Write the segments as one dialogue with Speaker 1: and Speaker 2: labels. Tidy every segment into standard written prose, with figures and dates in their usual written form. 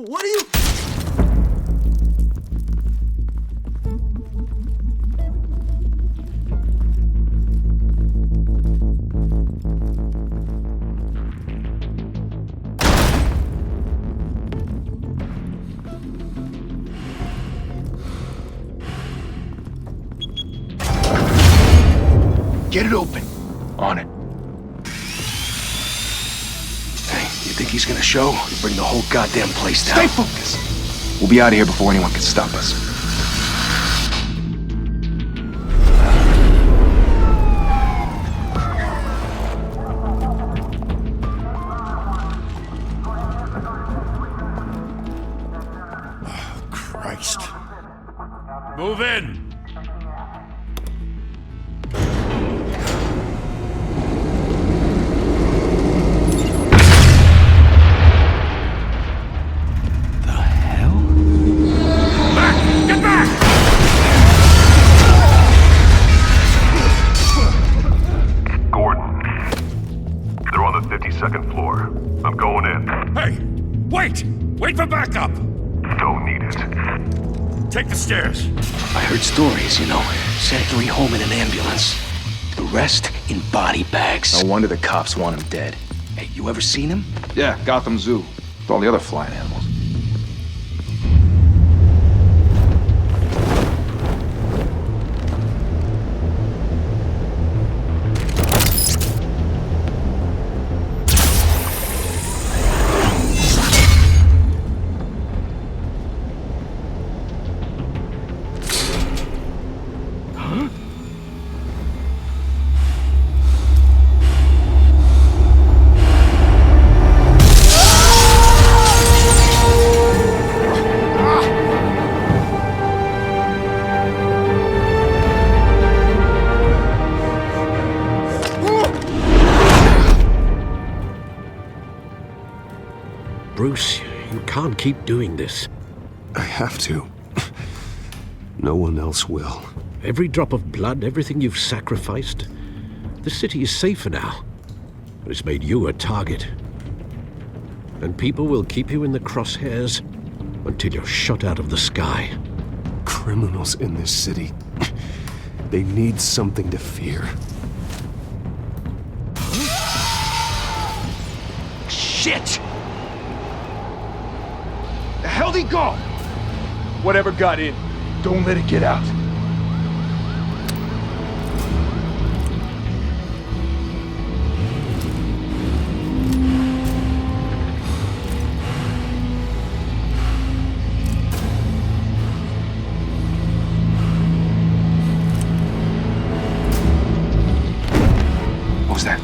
Speaker 1: What are you...
Speaker 2: Get it open. On it. Hey, you think he's gonna show? You bring the whole goddamn place down.
Speaker 3: Stay focused. We'll be out of here before anyone can stop us.
Speaker 1: Oh, Christ.
Speaker 4: Move in!
Speaker 5: Second floor. I'm going in.
Speaker 4: Hey! Wait! Wait for backup!
Speaker 5: Don't need it.
Speaker 4: Take the stairs.
Speaker 2: I heard stories, you know. Sent home in an ambulance. The rest in body bags.
Speaker 3: No wonder the cops want him dead.
Speaker 2: Hey, you ever seen him?
Speaker 3: Yeah, Gotham Zoo. With all the other flying animals.
Speaker 6: Bruce, you can't keep doing this.
Speaker 7: I have to. No one else will.
Speaker 6: Every drop of blood, everything you've sacrificed. The city is safer now. But it's made you a target. And people will keep you in the crosshairs until you're shot out of the sky.
Speaker 7: Criminals in this city. They need something to fear.
Speaker 2: Shit! The hell'd he go?
Speaker 3: Whatever got in, don't let it get out. What was that?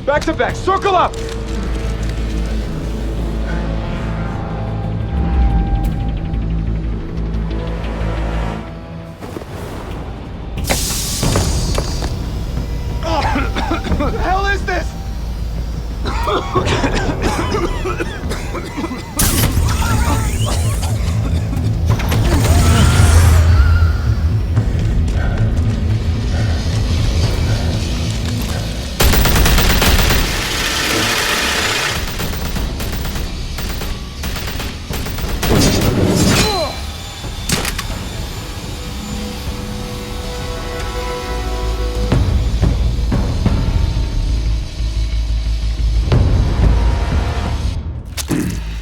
Speaker 3: Back to back, circle up! What the hell is this?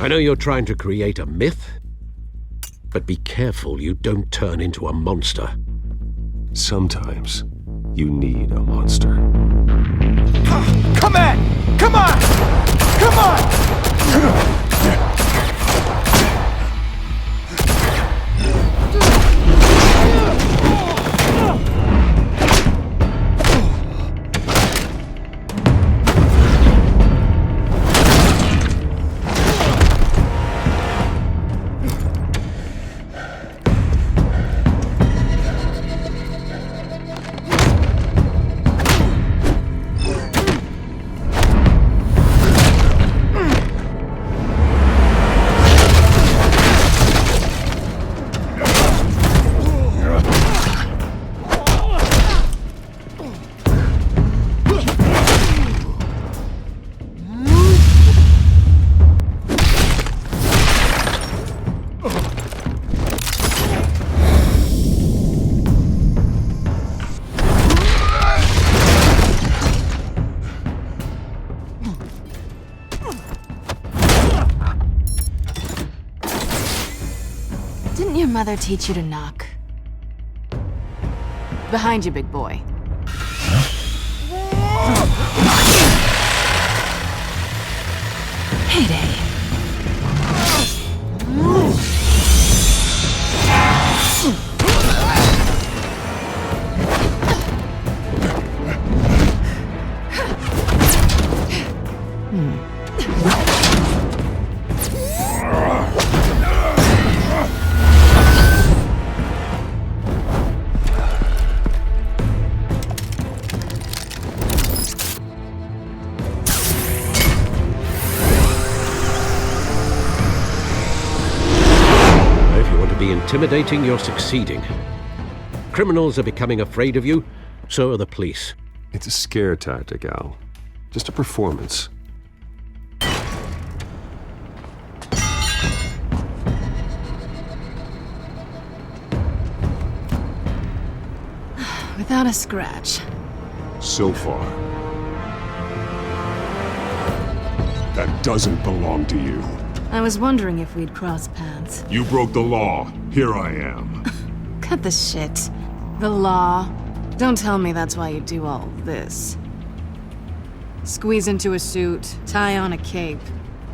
Speaker 6: I know you're trying to create a myth, but be careful you don't turn into a monster.
Speaker 7: Sometimes you need a monster.
Speaker 3: Come on! Come on! Come on!
Speaker 8: mother teach you to knock? Behind you, big boy. Heyday.
Speaker 6: Intimidating, you're succeeding. Criminals are becoming afraid of you, so are the police.
Speaker 7: It's a scare tactic, Al. Just a performance.
Speaker 8: Without a scratch.
Speaker 7: So far. That doesn't belong to you.
Speaker 8: I was wondering if we'd cross paths.
Speaker 7: You broke the law. Here I am.
Speaker 8: Cut the shit. The law. Don't tell me that's why you do all this. Squeeze into a suit, tie on a cape.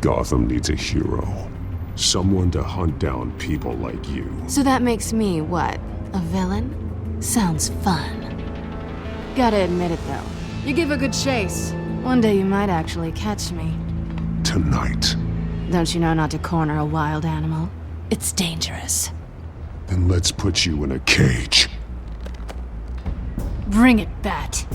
Speaker 7: Gotham needs a hero. Someone to hunt down people like you.
Speaker 8: So that makes me, what, a villain? Sounds fun. Gotta admit it, though. You give a good chase. One day you might actually catch me.
Speaker 7: Tonight.
Speaker 8: Don't you know not to corner a wild animal? It's dangerous.
Speaker 7: Then let's put you in a cage.
Speaker 8: Bring it, Bat.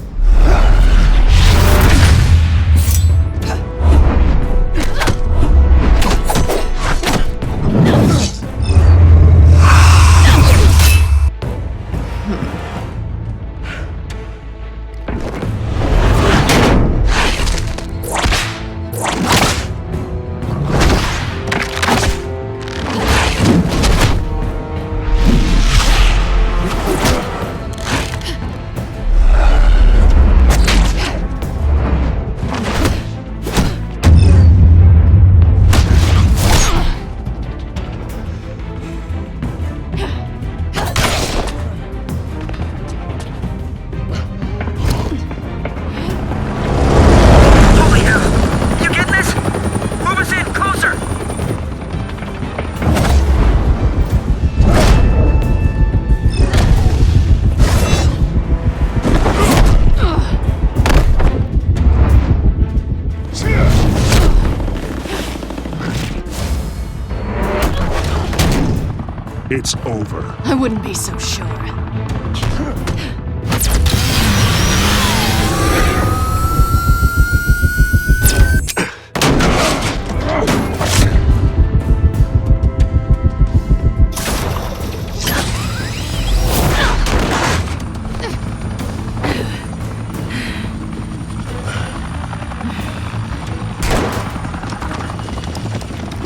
Speaker 7: It's over.
Speaker 8: I wouldn't be so sure.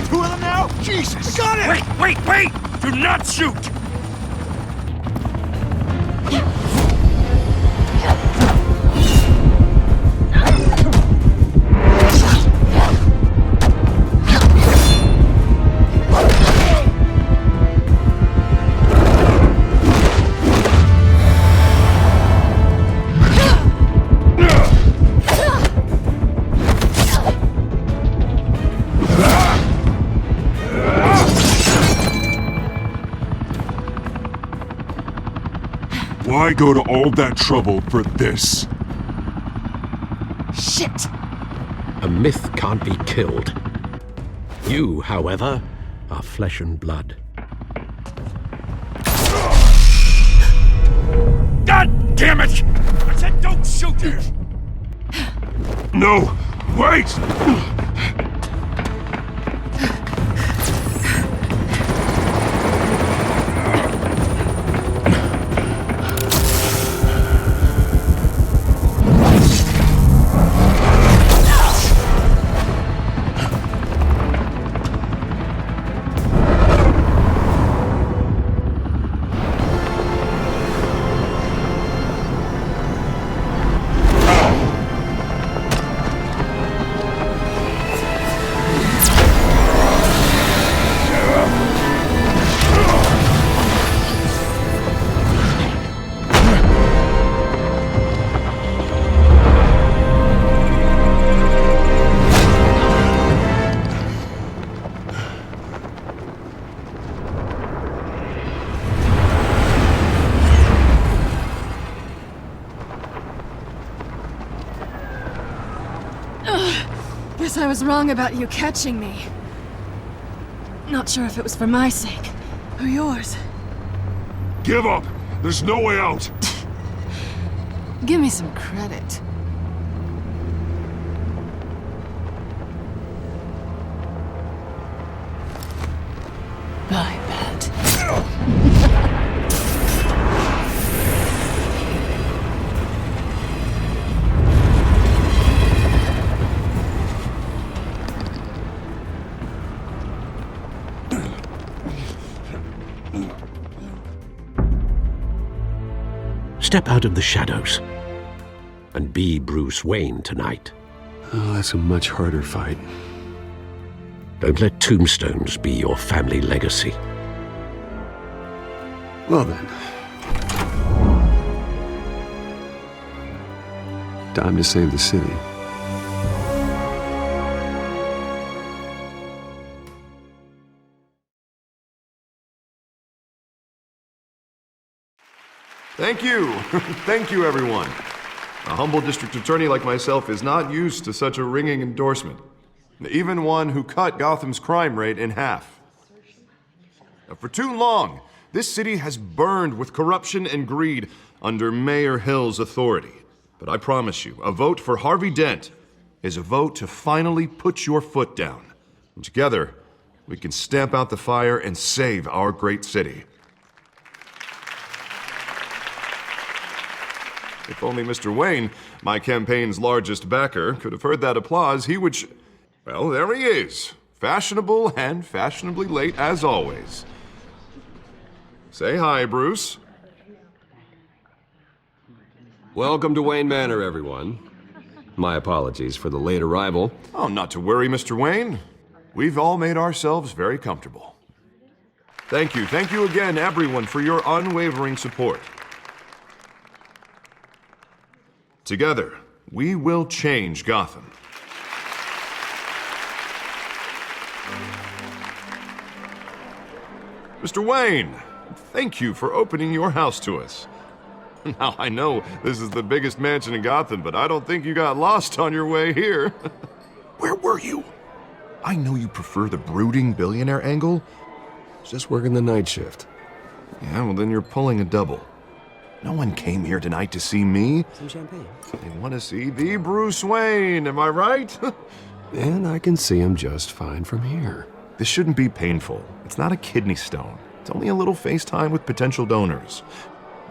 Speaker 3: Two of them now? Jesus! I got it!
Speaker 4: Wait! Do not shoot!
Speaker 7: Why go to all that trouble for this?
Speaker 8: Shit!
Speaker 6: A myth can't be killed. You, however, are flesh and blood.
Speaker 4: God damn it! I said don't shoot her!
Speaker 7: No! Wait!
Speaker 8: Guess I was wrong about you catching me. Not sure if it was for my sake, or yours.
Speaker 5: Give up! There's no way out!
Speaker 8: Give me some credit. I bet.
Speaker 6: Step out of the shadows and be Bruce Wayne tonight.
Speaker 7: Oh, that's a much harder fight.
Speaker 6: Don't let tombstones be your family legacy.
Speaker 7: Well then. Time to save the city.
Speaker 9: Thank you. Thank you, everyone. A humble district attorney like myself is not used to such a ringing endorsement. Even one who cut Gotham's crime rate in half. For too long, this city has burned with corruption and greed under Mayor Hill's authority. But I promise you, a vote for Harvey Dent is a vote to finally put your foot down. And together, we can stamp out the fire and save our great city. If only Mr. Wayne, my campaign's largest backer, could have heard that applause, he would well, there he is. Fashionable and fashionably late as always. Say hi, Bruce.
Speaker 7: Welcome to Wayne Manor, everyone. My apologies for the late arrival.
Speaker 9: Oh, not to worry, Mr. Wayne. We've all made ourselves very comfortable. Thank you again, everyone, for your unwavering support. Together, we will change Gotham. Mr. Wayne, thank you for opening your house to us. Now, I know this is the biggest mansion in Gotham, but I don't think you got lost on your way here. Where were you? I know you prefer the brooding billionaire angle.
Speaker 7: Just working the night shift.
Speaker 9: Yeah, well, then you're pulling a double. No one came here tonight to see me.
Speaker 10: Some champagne.
Speaker 9: They want to see the Bruce Wayne, am I right?
Speaker 7: And I can see him just fine from here.
Speaker 9: This shouldn't be painful. It's not a kidney stone. It's only a little FaceTime with potential donors.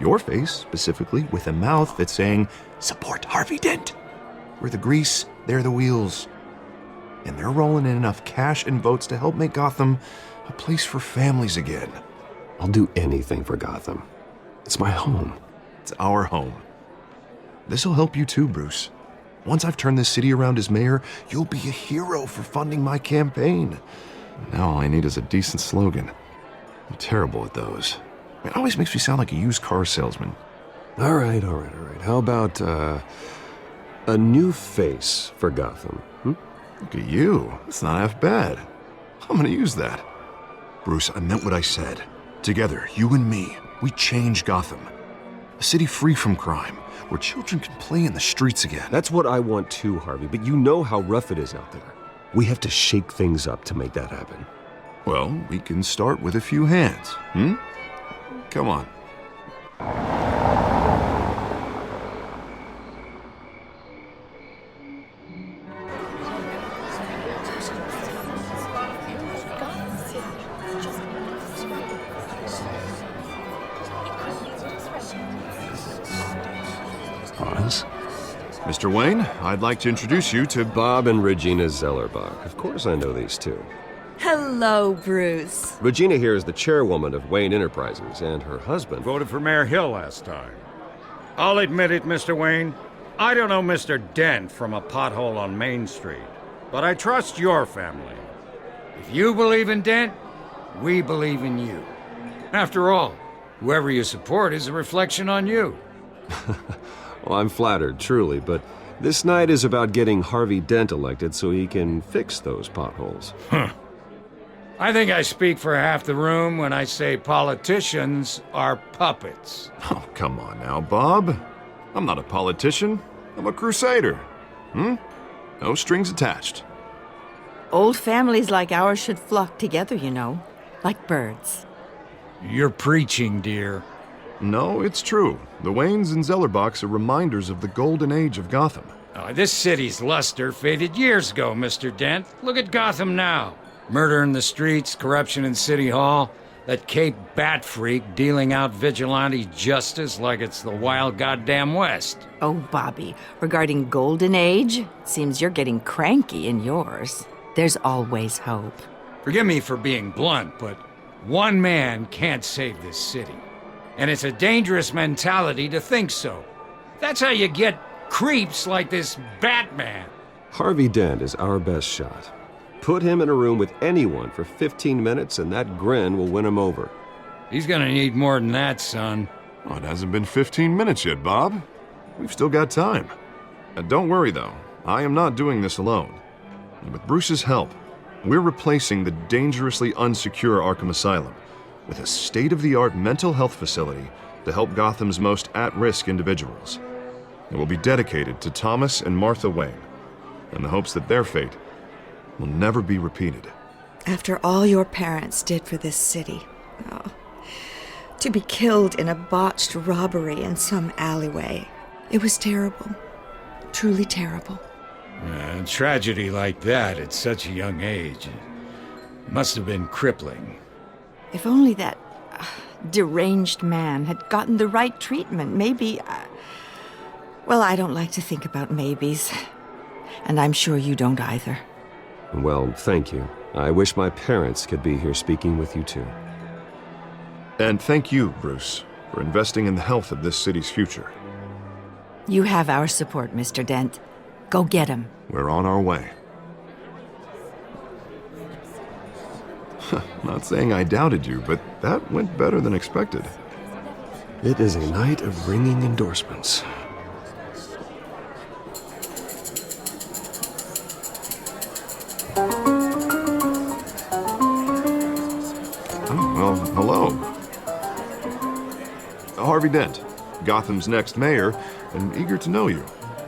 Speaker 9: Your face, specifically, with a mouth that's saying, support Harvey Dent. We're the grease, they're the wheels. And they're rolling in enough cash and votes to help make Gotham a place for families again.
Speaker 7: I'll do anything for Gotham. It's my home.
Speaker 9: It's our home. This'll help you too, Bruce. Once I've turned this city around as mayor, you'll be a hero for funding my campaign. Now all I need is a decent slogan. I'm terrible at those. It always makes me sound like a used car salesman.
Speaker 7: All right. How about, a new face for Gotham?
Speaker 9: Look at you. It's not half bad. I'm gonna use that. Bruce, I meant what I said. Together, you and me, we change Gotham. A city free from crime, where children can play in the streets again.
Speaker 7: That's what I want too, Harvey, but you know how rough it is out there. We have to shake things up to make that happen.
Speaker 9: Well, we can start with a few hands, Come on.
Speaker 7: Pause.
Speaker 9: Mr. Wayne, I'd like to introduce you to
Speaker 7: Bob and Regina Zellerbach. Of course I know these two.
Speaker 11: Hello, Bruce.
Speaker 7: Regina here is the chairwoman of Wayne Enterprises, and her husband...
Speaker 4: Voted for Mayor Hill last time. I'll admit it, Mr. Wayne. I don't know Mr. Dent from a pothole on Main Street, but I trust your family. If you believe in Dent, we believe in you. After all, whoever you support is a reflection on you.
Speaker 7: Well, I'm flattered, truly, but this night is about getting Harvey Dent elected so he can fix those potholes.
Speaker 4: I think I speak for half the room when I say politicians are puppets.
Speaker 9: Oh, come on now, Bob. I'm not a politician. I'm a crusader. No strings attached.
Speaker 11: Old families like ours should flock together, you know, like birds.
Speaker 4: You're preaching, dear.
Speaker 9: No, it's true. The Waynes and Zellerbachs are reminders of the golden age of Gotham.
Speaker 4: Oh, this city's luster faded years ago, Mr. Dent. Look at Gotham now. Murder in the streets, corruption in City Hall, that Cape Bat freak dealing out vigilante justice like it's the wild goddamn West.
Speaker 11: Oh, Bobby, regarding Golden Age, seems you're getting cranky in yours. There's always hope.
Speaker 4: Forgive me for being blunt, but one man can't save this city. And it's a dangerous mentality to think so. That's how you get creeps like this Batman.
Speaker 7: Harvey Dent is our best shot. Put him in a room with anyone for 15 minutes and that grin will win him over.
Speaker 4: He's gonna need more than that, son.
Speaker 9: Oh, it hasn't been 15 minutes yet, Bob. We've still got time. Don't worry, though. I am not doing this alone. And with Bruce's help, we're replacing the dangerously unsecure Arkham Asylum with a state-of-the-art mental health facility to help Gotham's most at-risk individuals. It will be dedicated to Thomas and Martha Wayne, in the hopes that their fate will never be repeated.
Speaker 10: After all your parents did for this city, oh, to be killed in a botched robbery in some alleyway, it was terrible. Truly terrible.
Speaker 4: A tragedy like that at such a young age must have been crippling.
Speaker 11: If only that deranged man had gotten the right treatment, maybe... well, I don't like to think about maybes. And I'm sure you don't either.
Speaker 7: Well, thank you. I wish my parents could be here speaking with you too.
Speaker 9: And thank you, Bruce, for investing in the health of this city's future.
Speaker 11: You have our support, Mr. Dent. Go get him.
Speaker 9: We're on our way. Not saying I doubted you, but that went better than expected.
Speaker 7: It is a night of ringing endorsements.
Speaker 9: Oh, well, hello. Harvey Dent, Gotham's next mayor, and eager to know you.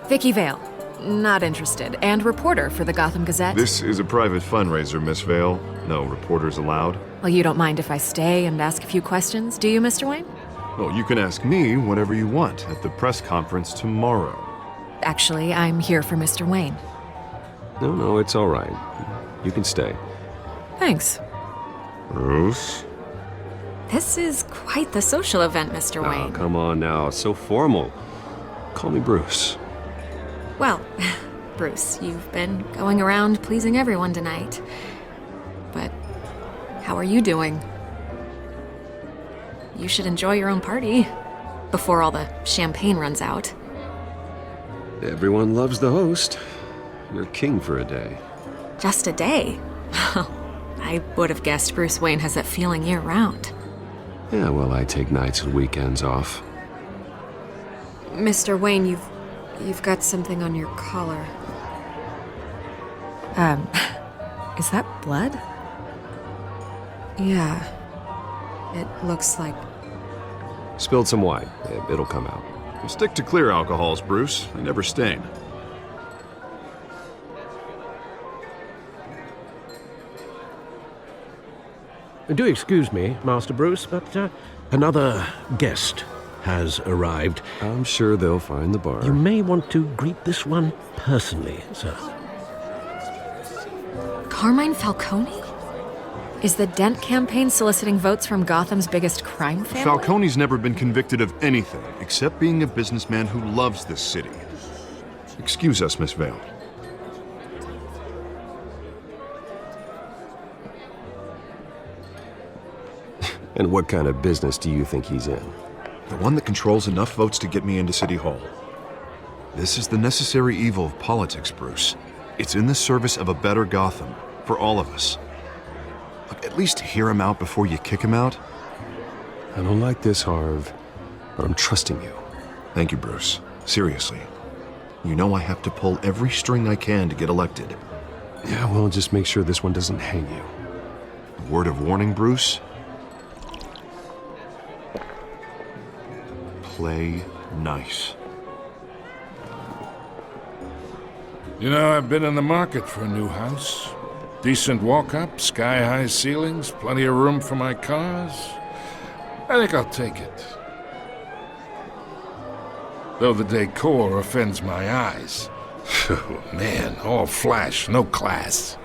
Speaker 8: Vicky Vale. Not interested. And reporter for the Gotham Gazette.
Speaker 9: This is a private fundraiser, Miss Vale. No reporters allowed.
Speaker 8: Well, you don't mind if I stay and ask a few questions, do you, Mr. Wayne?
Speaker 9: Well, you can ask me whatever you want at the press conference tomorrow.
Speaker 8: Actually, I'm here for Mr. Wayne.
Speaker 7: No, it's all right. You can stay.
Speaker 8: Thanks.
Speaker 9: Bruce?
Speaker 8: This is quite the social event, Mr.
Speaker 7: Oh,
Speaker 8: Wayne.
Speaker 7: come on now. So formal. Call me Bruce.
Speaker 8: Well, Bruce, you've been going around pleasing everyone tonight. But how are you doing? You should enjoy your own party before all the champagne runs out.
Speaker 7: Everyone loves the host. You're king for a day.
Speaker 8: Just a day? I would have guessed Bruce Wayne has that feeling year-round.
Speaker 7: Yeah, well, I take nights and weekends off.
Speaker 8: Mr. Wayne, you've got something on your collar. Is that blood? Yeah. It looks like...
Speaker 7: Spilled some wine. It'll come out.
Speaker 9: Stick to clear alcohols, Bruce. They never stain.
Speaker 6: Do excuse me, Master Bruce, but another guest has arrived.
Speaker 7: I'm sure they'll find the bar.
Speaker 6: You may want to greet this one personally, sir.
Speaker 8: Carmine Falcone? Is the Dent campaign soliciting votes from Gotham's biggest crime family?
Speaker 9: Falcone's never been convicted of anything except being a businessman who loves this city. Excuse us, Miss Vale.
Speaker 7: And what kind of business do you think he's in?
Speaker 9: The one that controls enough votes to get me into City Hall. This is the necessary evil of politics, Bruce. It's in the service of a better Gotham, for all of us. Look, at least hear him out before you kick him out.
Speaker 7: I don't like this, Harv, but I'm trusting you.
Speaker 9: Thank you, Bruce. Seriously. You know I have to pull every string I can to get elected.
Speaker 7: Yeah, well, just make sure this one doesn't hang you.
Speaker 9: A word of warning, Bruce? Play nice.
Speaker 1: You know, I've been in the market for a new house.
Speaker 5: Decent walk-up, sky-high ceilings, plenty of room for my cars. I think I'll take it. Though the decor offends my eyes. Oh, man, all flash, no class.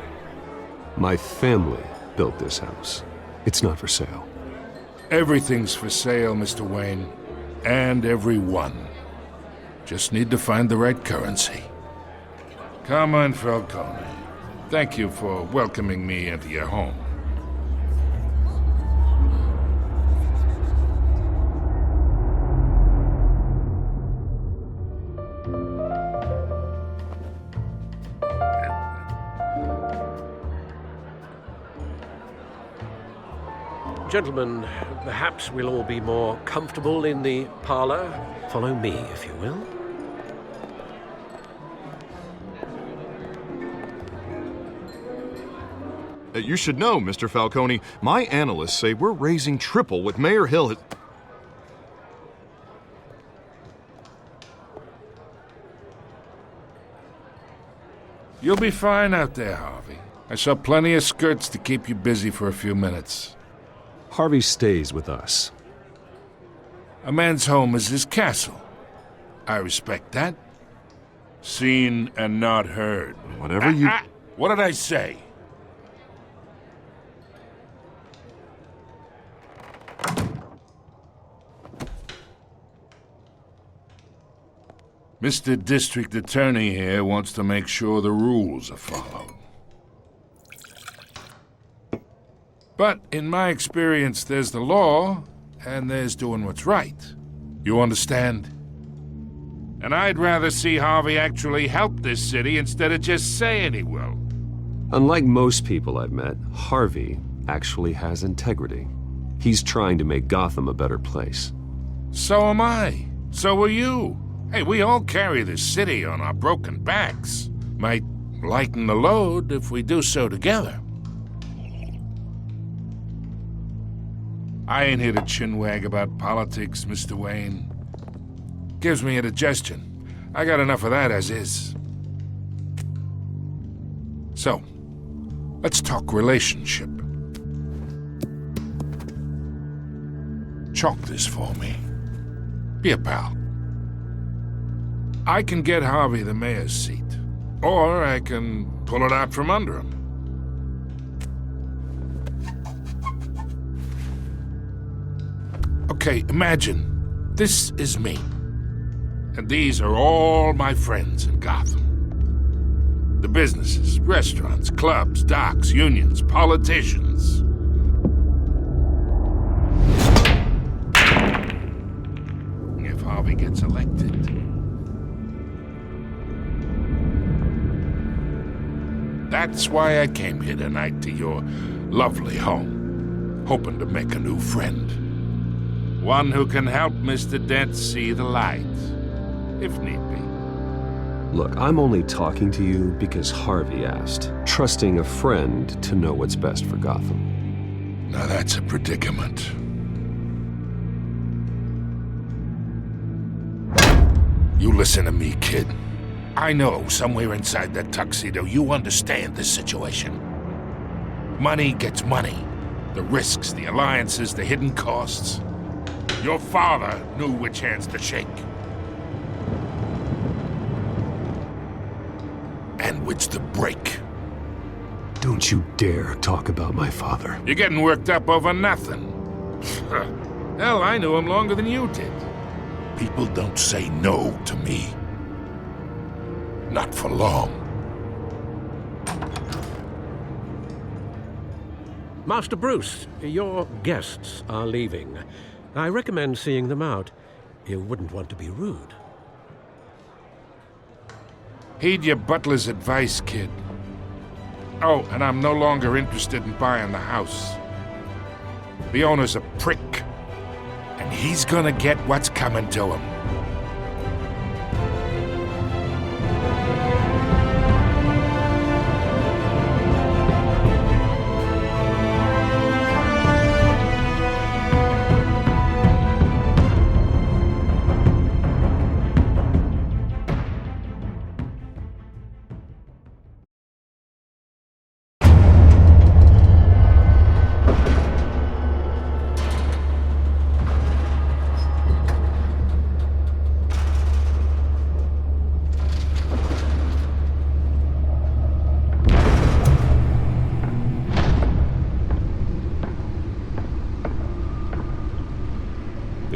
Speaker 7: My family built this house. It's not for sale.
Speaker 5: Everything's for sale, Mr. Wayne. And everyone. Just need to find the right currency. Come on, Falcone. Thank you for welcoming me into your home.
Speaker 6: Gentlemen, perhaps we'll all be more comfortable in the parlor. Follow me, if you will.
Speaker 9: You should know, Mr. Falcone, my analysts say we're raising triple what Mayor Hill has...
Speaker 5: You'll be fine out there, Harvey. I saw plenty of skirts to keep you busy for a few minutes.
Speaker 7: Harvey stays with us.
Speaker 5: A man's home is his castle. I respect that. Seen and not heard.
Speaker 9: Whatever you...
Speaker 5: What did I say? Mr. District Attorney here wants to make sure the rules are followed. But in my experience, there's the law, and there's doing what's right. You understand? And I'd rather see Harvey actually help this city instead of just saying he will.
Speaker 7: Unlike most people I've met, Harvey actually has integrity. He's trying to make Gotham a better place.
Speaker 5: So am I. So are you. Hey, we all carry this city on our broken backs. Might lighten the load if we do so together. I ain't here to chinwag about politics, Mr. Wayne. Gives me indigestion. I got enough of that as is. So, let's talk relationship. Chalk this for me. Be a pal. I can get Harvey the mayor's seat, or I can pull it out from under him. Okay, imagine this is me, and these are all my friends in Gotham. The businesses, restaurants, clubs, docks, unions, politicians. If Harvey gets elected, that's why I came here tonight to your lovely home, hoping to make a new friend. One who can help Mr. Dent see the light, if need be.
Speaker 7: Look, I'm only talking to you because Harvey asked, trusting a friend to know what's best for Gotham.
Speaker 5: Now that's a predicament. You listen to me, kid. I know somewhere inside that tuxedo you understand this situation. Money gets money. The risks, the alliances, the hidden costs. Your father knew which hands to shake. And which to break.
Speaker 7: Don't you dare talk about my father.
Speaker 5: You're getting worked up over nothing. Hell, I knew him longer than you did. People don't say no to me. Not for long.
Speaker 6: Master Bruce, your guests are leaving. I recommend seeing them out. You wouldn't want to be rude.
Speaker 5: Heed your butler's advice, kid. Oh, and I'm no longer interested in buying the house. The owner's a prick, and he's gonna get what's coming to him.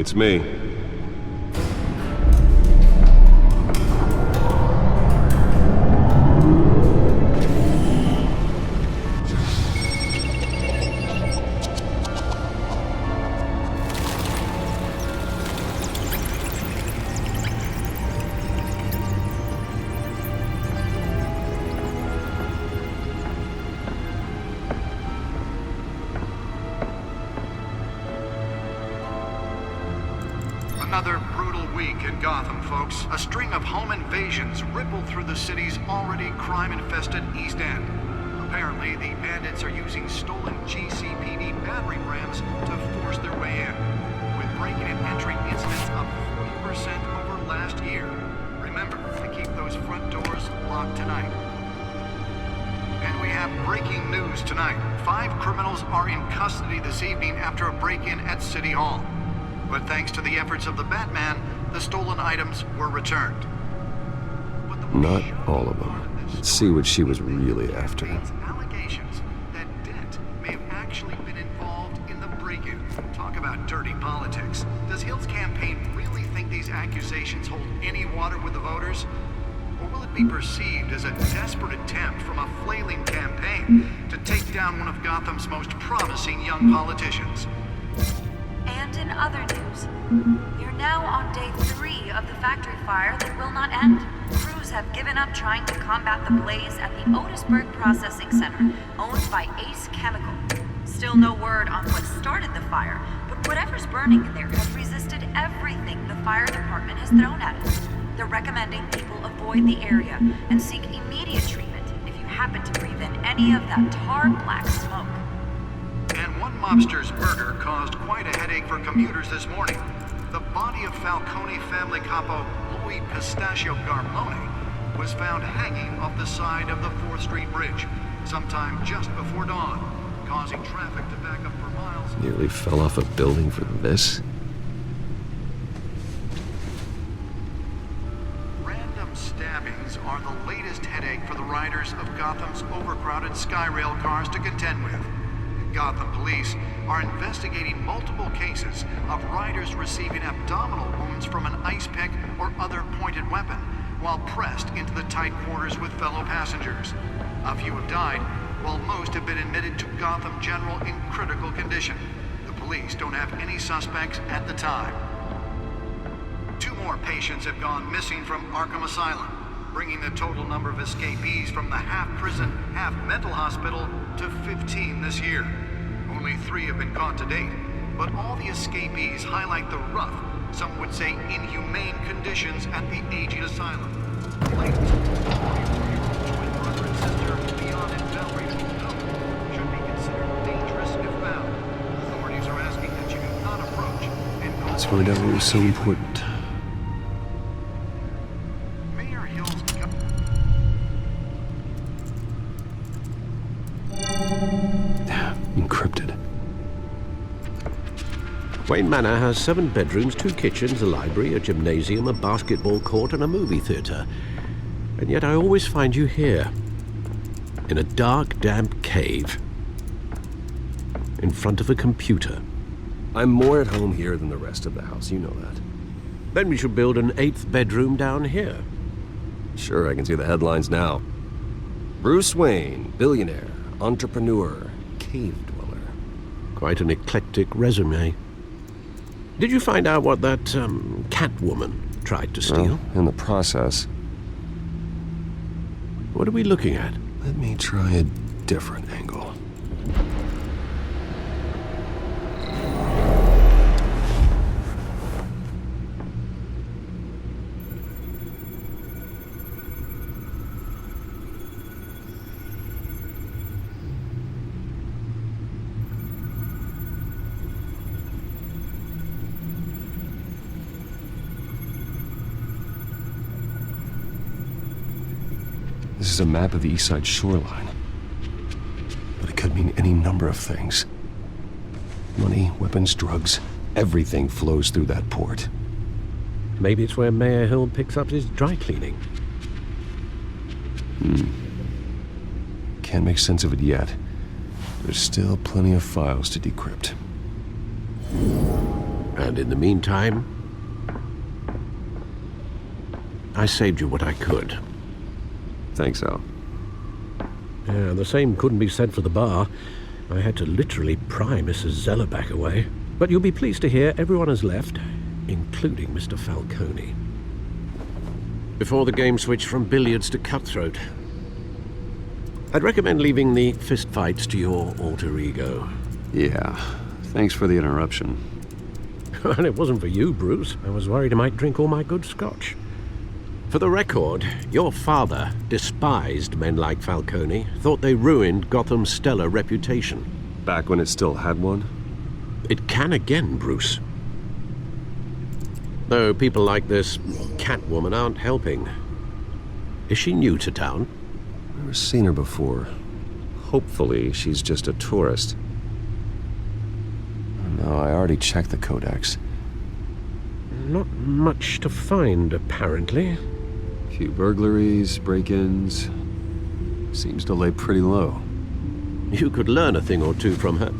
Speaker 7: It's me.
Speaker 12: Another brutal week in Gotham, folks. A string of home invasions rippled through the city's already crime-infested East End. Apparently, the bandits are using stolen GCPD battering rams to force their way in, with breaking and entering incidents up 40% over last year. Remember to keep those front doors locked tonight. And we have breaking news tonight. 5 criminals are in custody this evening after a break-in at City Hall. But thanks to the efforts of the Batman, the stolen items were returned.
Speaker 7: Not all of them. Let's see what she was really after.
Speaker 12: Allegations that Dent may have actually been involved in the break-in. Talk about dirty politics. Does Hill's campaign really think these accusations hold any water with the voters? Or will it be perceived as a desperate attempt from a flailing campaign to take down one of Gotham's most promising young politicians?
Speaker 13: And in other news, you're now on day 3 of the factory fire that will not end. Crews have given up trying to combat the blaze at the Otisburg Processing Center, owned by Ace Chemical. Still no word on what started the fire, but whatever's burning in there has resisted everything the fire department has thrown at it. They're recommending people avoid the area and seek immediate treatment if you happen to breathe in any of that tar black smoke.
Speaker 12: And one mobster's murder caused quite a headache for commuters this morning. The body of Falcone family capo Louis Pistachio Garmone was found hanging off the side of the 4th Street Bridge sometime just before dawn, causing traffic to back up for miles.
Speaker 7: Nearly fell off a building for this?
Speaker 12: Random stabbings are the latest headache for the riders of Gotham's overcrowded Skyrail cars to contend with. Gotham police are investigating multiple cases of riders receiving abdominal wounds from an ice pick or other pointed weapon while pressed into the tight quarters with fellow passengers. A few have died, while most have been admitted to Gotham General in critical condition. The police don't have any suspects at the time. 2 more patients have gone missing from Arkham Asylum, bringing the total number of escapees from the half-prison, half-mental hospital to 15 this year. Only 3 have been caught to date, but all the escapees highlight the rough, some would say inhumane conditions at the aging asylum. Latest, twin brother and sister, Leon and Valerie Snow, should be considered dangerous if found. Authorities are asking that you do not approach and
Speaker 7: Let's find out what was so important. Encrypted.
Speaker 6: Wayne Manor has 7 bedrooms, 2 kitchens, a library, a gymnasium, a basketball court, and a movie theater. And yet I always find you here, in a dark, damp cave, in front of a computer.
Speaker 7: I'm more at home here than the rest of the house, you know that.
Speaker 6: Then we should build an 8th bedroom down here.
Speaker 7: Sure, I can see the headlines now. Bruce Wayne, billionaire, entrepreneur, cave dweller.
Speaker 6: Quite an eclectic resume. Did you find out what that, Catwoman tried to steal?
Speaker 7: Well, in the process.
Speaker 6: What are we looking at?
Speaker 7: Let me try a different angle. This is a map of the East Side shoreline. But it could mean any number of things. Money, weapons, drugs, everything flows through that port.
Speaker 6: Maybe it's where Mayor Hill picks up his dry cleaning.
Speaker 7: Can't make sense of it yet. There's still plenty of files to decrypt.
Speaker 6: And in the meantime, I saved you what I could.
Speaker 7: Thanks, Al.
Speaker 6: Yeah, the same couldn't be said for the bar. I had to literally pry Mrs. Zeller back away. But you'll be pleased to hear everyone has left, including Mr. Falcone. Before the game switched from billiards to cutthroat. I'd recommend leaving the fistfights to your alter ego.
Speaker 7: Yeah, thanks for the interruption.
Speaker 6: And it wasn't for you, Bruce. I was worried I might drink all my good scotch. For the record, your father despised men like Falcone, thought they ruined Gotham's stellar reputation.
Speaker 7: Back when it still had one?
Speaker 6: It can again, Bruce. Though people like this Catwoman aren't helping. Is she new to town?
Speaker 7: Never seen her before. Hopefully, she's just a tourist. No, I already checked the codex.
Speaker 6: Not much to find, apparently.
Speaker 7: Few burglaries, break-ins. Seems to lay pretty low.
Speaker 6: You could learn a thing or two from her.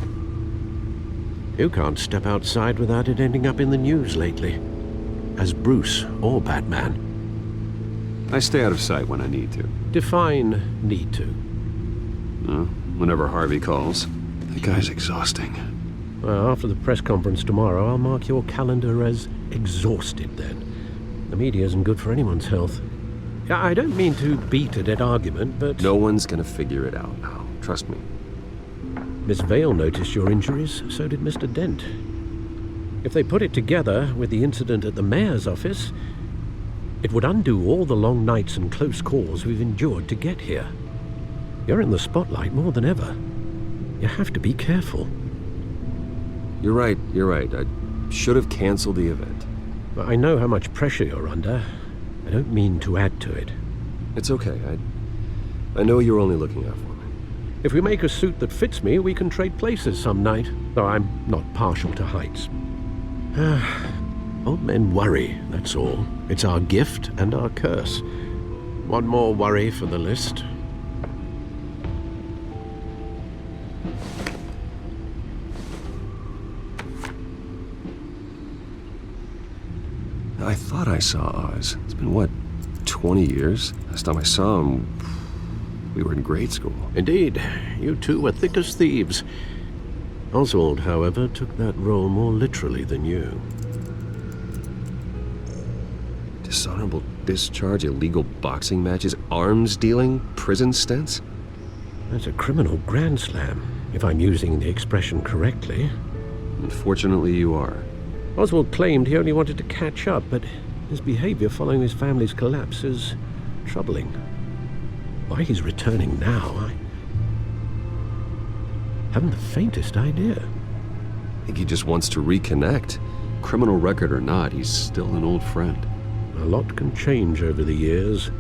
Speaker 6: You can't step outside without it ending up in the news lately. As Bruce or Batman.
Speaker 7: I stay out of sight when I need to.
Speaker 6: Define need to.
Speaker 7: Whenever Harvey calls. The guy's exhausting.
Speaker 6: Well, after the press conference tomorrow, I'll mark your calendar as exhausted then. The media isn't good for anyone's health. I don't mean to beat a dead argument, but...
Speaker 7: No one's gonna figure it out now. Trust me.
Speaker 6: Miss Vale noticed your injuries, so did Mr. Dent. If they put it together with the incident at the mayor's office, it would undo all the long nights and close calls we've endured to get here. You're in the spotlight more than ever. You have to be careful.
Speaker 7: You're right. I should have canceled the event.
Speaker 6: I know how much pressure you're under. I don't mean to add to it.
Speaker 7: It's okay. I know you're only looking out for me.
Speaker 6: If we make a suit that fits me, we can trade places some night, though I'm not partial to heights. Old men worry, that's all. It's our gift and our curse. One more worry for the list.
Speaker 7: I thought I saw Oz. It's been, what, 20 years? Last time I saw him, we were in grade school.
Speaker 6: Indeed. You two were thick as thieves. Oswald, however, took that role more literally than you.
Speaker 7: Dishonorable discharge, illegal boxing matches, arms dealing, prison stints?
Speaker 6: That's a criminal grand slam, if I'm using the expression correctly.
Speaker 7: Unfortunately, you are.
Speaker 6: Oswald claimed he only wanted to catch up, but his behavior following his family's collapse is troubling. Why he's returning now, I haven't the faintest idea.
Speaker 7: I think he just wants to reconnect. Criminal record or not, he's still an old friend.
Speaker 6: A lot can change over the years.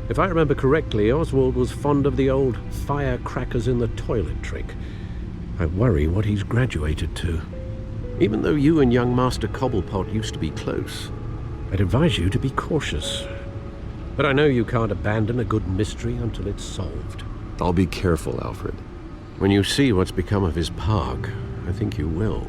Speaker 6: If I remember correctly, Oswald was fond of the old firecrackers in the toilet trick. I worry what he's graduated to. Even though you and young Master Cobblepot used to be close, I'd advise you to be cautious. But I know you can't abandon a good mystery until it's solved.
Speaker 7: I'll be careful, Alfred.
Speaker 6: When you see what's become of his park, I think you will.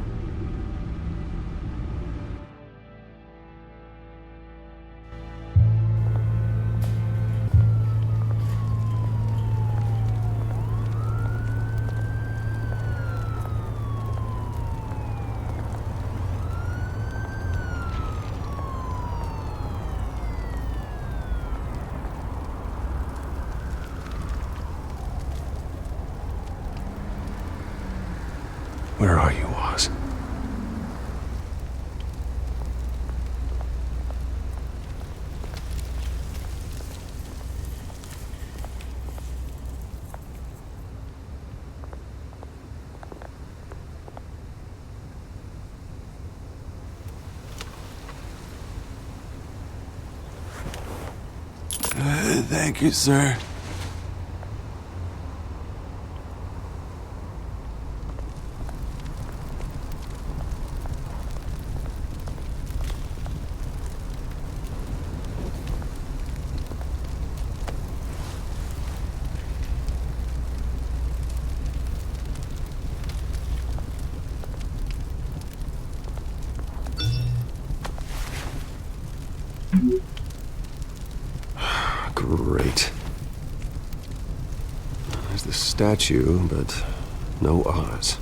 Speaker 7: Where are you, Oz?
Speaker 1: Thank you, sir.
Speaker 7: Great. There's the statue, but no Oz.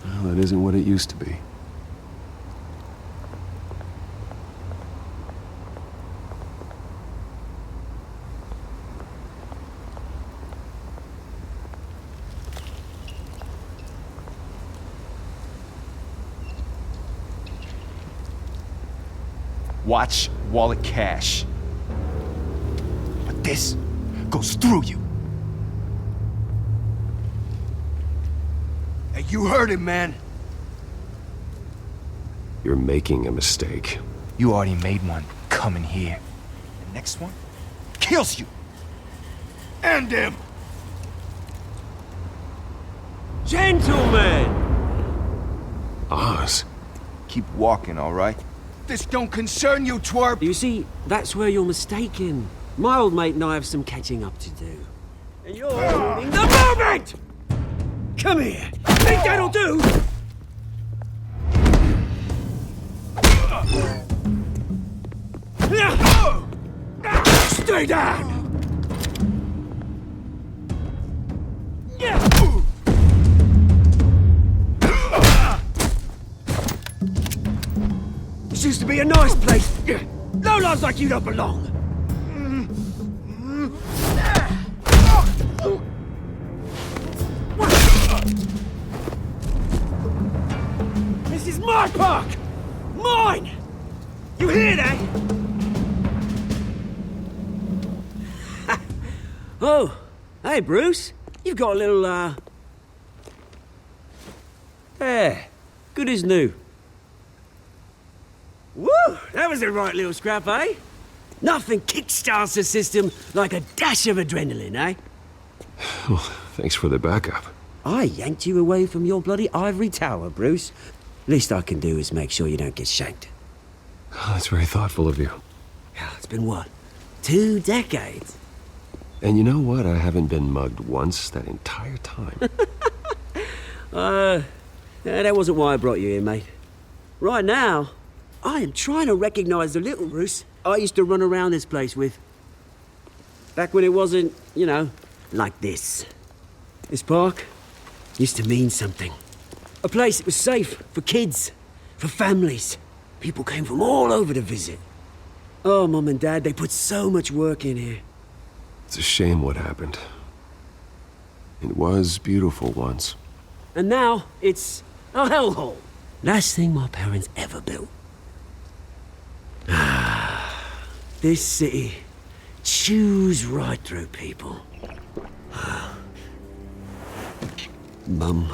Speaker 7: Well, that isn't what it used to be.
Speaker 3: Watch wallet cash. But this goes through you. Hey, you heard him, man.
Speaker 7: You're making a mistake.
Speaker 3: You already made one coming here. The next one kills you. And him.
Speaker 14: Gentlemen!
Speaker 7: Oz.
Speaker 3: Keep walking, all right? This don't concern you, twerp!
Speaker 14: You see, that's where you're mistaken. My old mate and I have some catching up to do. And you're ruining the moment! Come here! Think that'll do? Stay down! This used to be a nice place. Lowlifes like you don't belong. This is my park! Mine! You hear that? Oh, hey, Bruce. You've got a little, There. Good as new. Woo! That was a right little scrap, eh? Nothing kickstarts the system like a dash of adrenaline, eh?
Speaker 7: Well, thanks for the backup.
Speaker 14: I yanked you away from your bloody ivory tower, Bruce. Least I can do is make sure you don't get shanked.
Speaker 7: Oh, that's very thoughtful of you.
Speaker 14: It's been what? 2 decades?
Speaker 7: And you know what? I haven't been mugged once that entire time.
Speaker 14: That wasn't why I brought you here, mate. Right now, I am trying to recognize the little Bruce I used to run around this place with. Back when it wasn't, you know, like this. This park used to mean something. A place that was safe for kids, for families. People came from all over to visit. Oh, Mum and Dad, they put so much work in here.
Speaker 7: It's a shame what happened. It was beautiful once.
Speaker 14: And now, it's a hellhole. Last thing my parents ever built. This city chews right through people. Mum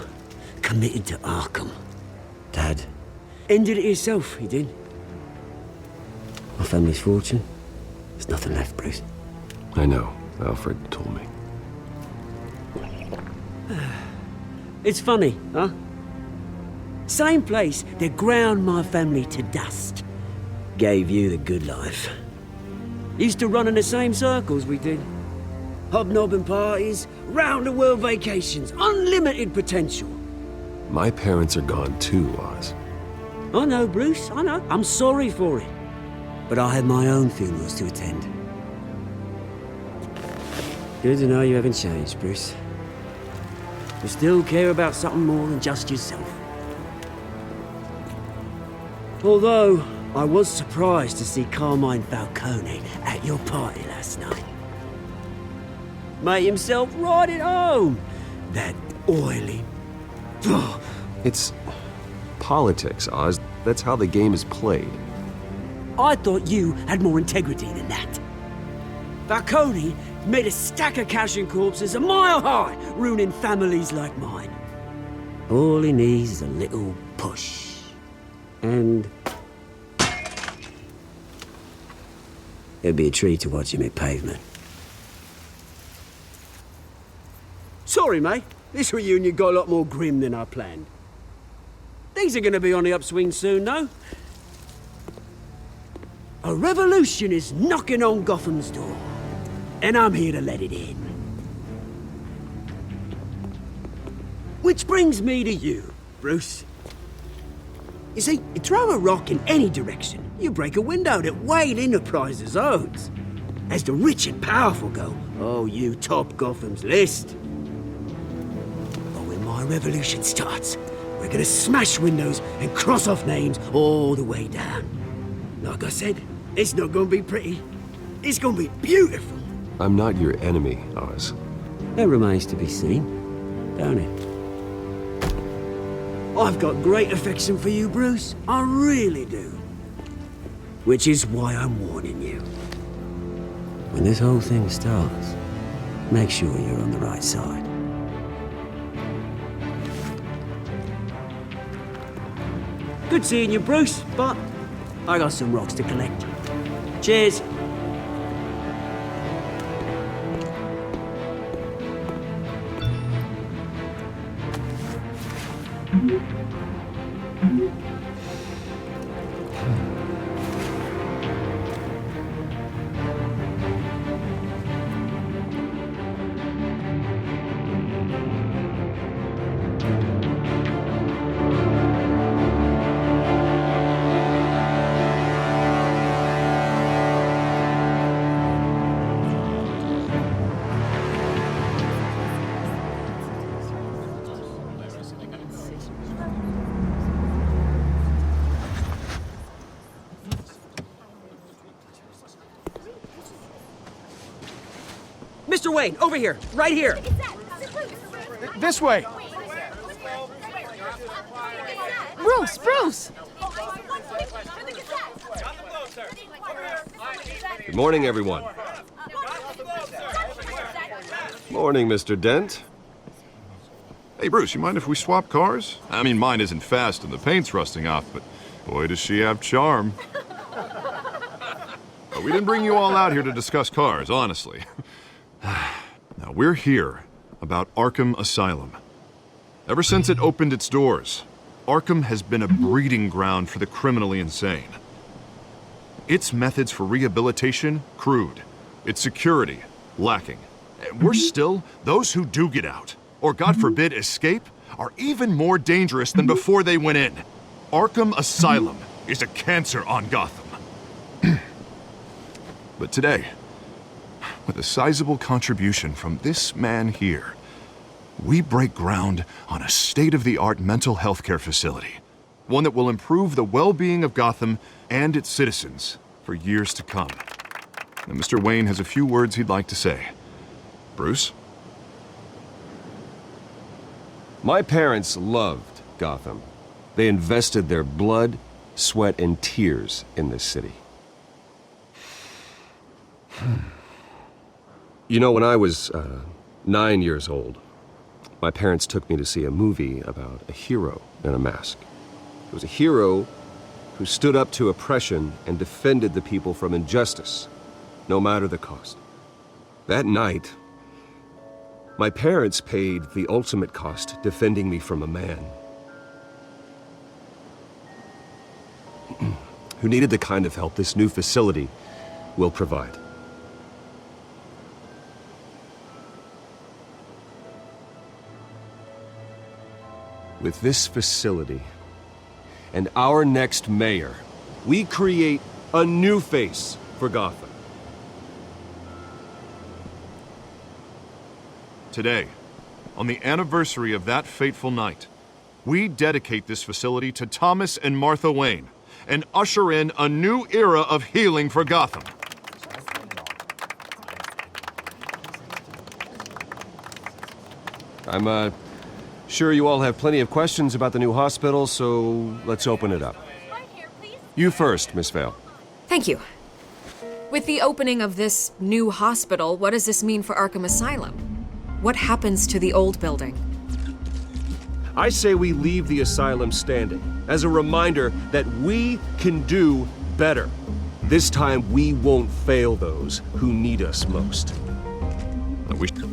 Speaker 14: committed to Arkham. Dad ended it himself, he did. My family's fortune, there's nothing left, Bruce.
Speaker 7: I know. Alfred told me.
Speaker 14: It's funny, huh? Same place that ground my family to dust gave you the good life. Used to run in the same circles we did. Hobnobbing parties, round-the-world vacations, unlimited potential.
Speaker 7: My parents are gone too, Oz.
Speaker 14: I know, Bruce, I know. I'm sorry for it. But I have my own funerals to attend. Good to know you haven't changed, Bruce. You still care about something more than just yourself. Although, I was surprised to see Carmine Falcone at your party last night. Made himself right at home. That oily...
Speaker 7: It's politics, Oz. That's how the game is played.
Speaker 14: I thought you had more integrity than that. Falcone made a stack of cash and corpses a mile high, ruining families like mine. All he needs is a little push. And it'd be a treat to watch him hit pavement. Sorry, mate. This reunion got a lot more grim than I planned. Things are gonna be on the upswing soon, though. A revolution is knocking on Gotham's door, and I'm here to let it in. Which brings me to you, Bruce. You see, you throw a rock in any direction, you break a window that Wayne Enterprises owns. As the rich and powerful go, oh, you top Gotham's list. But when my revolution starts, we're gonna smash windows and cross off names all the way down. Like I said, it's not gonna be pretty. It's gonna be beautiful.
Speaker 7: I'm not your enemy, Oz.
Speaker 14: That remains to be seen, don't it? I've got great affection for you, Bruce. I really do. Which is why I'm warning you. When this whole thing starts, make sure you're on the right side. Good seeing you, Bruce, but I got some rocks to collect. Cheers.
Speaker 15: Mr. Wayne, over here, right here.
Speaker 3: This way.
Speaker 8: Bruce!
Speaker 7: Good morning, everyone. Morning, Mr. Dent.
Speaker 9: Hey, Bruce, you mind if we swap cars? I mean, mine isn't fast and the paint's rusting off, but boy, does she have charm. But we didn't bring you all out here to discuss cars, honestly. Now, we're here about Arkham Asylum. Ever since it opened its doors, Arkham has been a breeding ground for the criminally insane. Its methods for rehabilitation, crude. Its security, lacking. And worse still, those who do get out, or God forbid escape, are even more dangerous than before they went in. Arkham Asylum is a cancer on Gotham. But today, with a sizable contribution from this man here, we break ground on a state-of-the-art mental health care facility. One that will improve the well-being of Gotham and its citizens for years to come. Now, Mr. Wayne has a few words he'd like to say. Bruce?
Speaker 7: My parents loved Gotham. They invested their blood, sweat, and tears in this city. You know, when I was 9 years old, my parents took me to see a movie about a hero in a mask. It was a hero who stood up to oppression and defended the people from injustice, no matter the cost. That night, my parents paid the ultimate cost defending me from a man who needed the kind of help this new facility will provide. With this facility and our next mayor, we create a new face for Gotham.
Speaker 9: Today, on the anniversary of that fateful night, we dedicate this facility to Thomas and Martha Wayne and usher in a new era of healing for Gotham.
Speaker 7: I'm sure you all have plenty of questions about the new hospital, so let's open it up. You first, Miss Vale.
Speaker 16: Thank you. With the opening of this new hospital, what does this mean for Arkham Asylum? What happens to the old building?
Speaker 7: I say we leave the asylum standing as a reminder that we can do better. This time we won't fail those who need us most.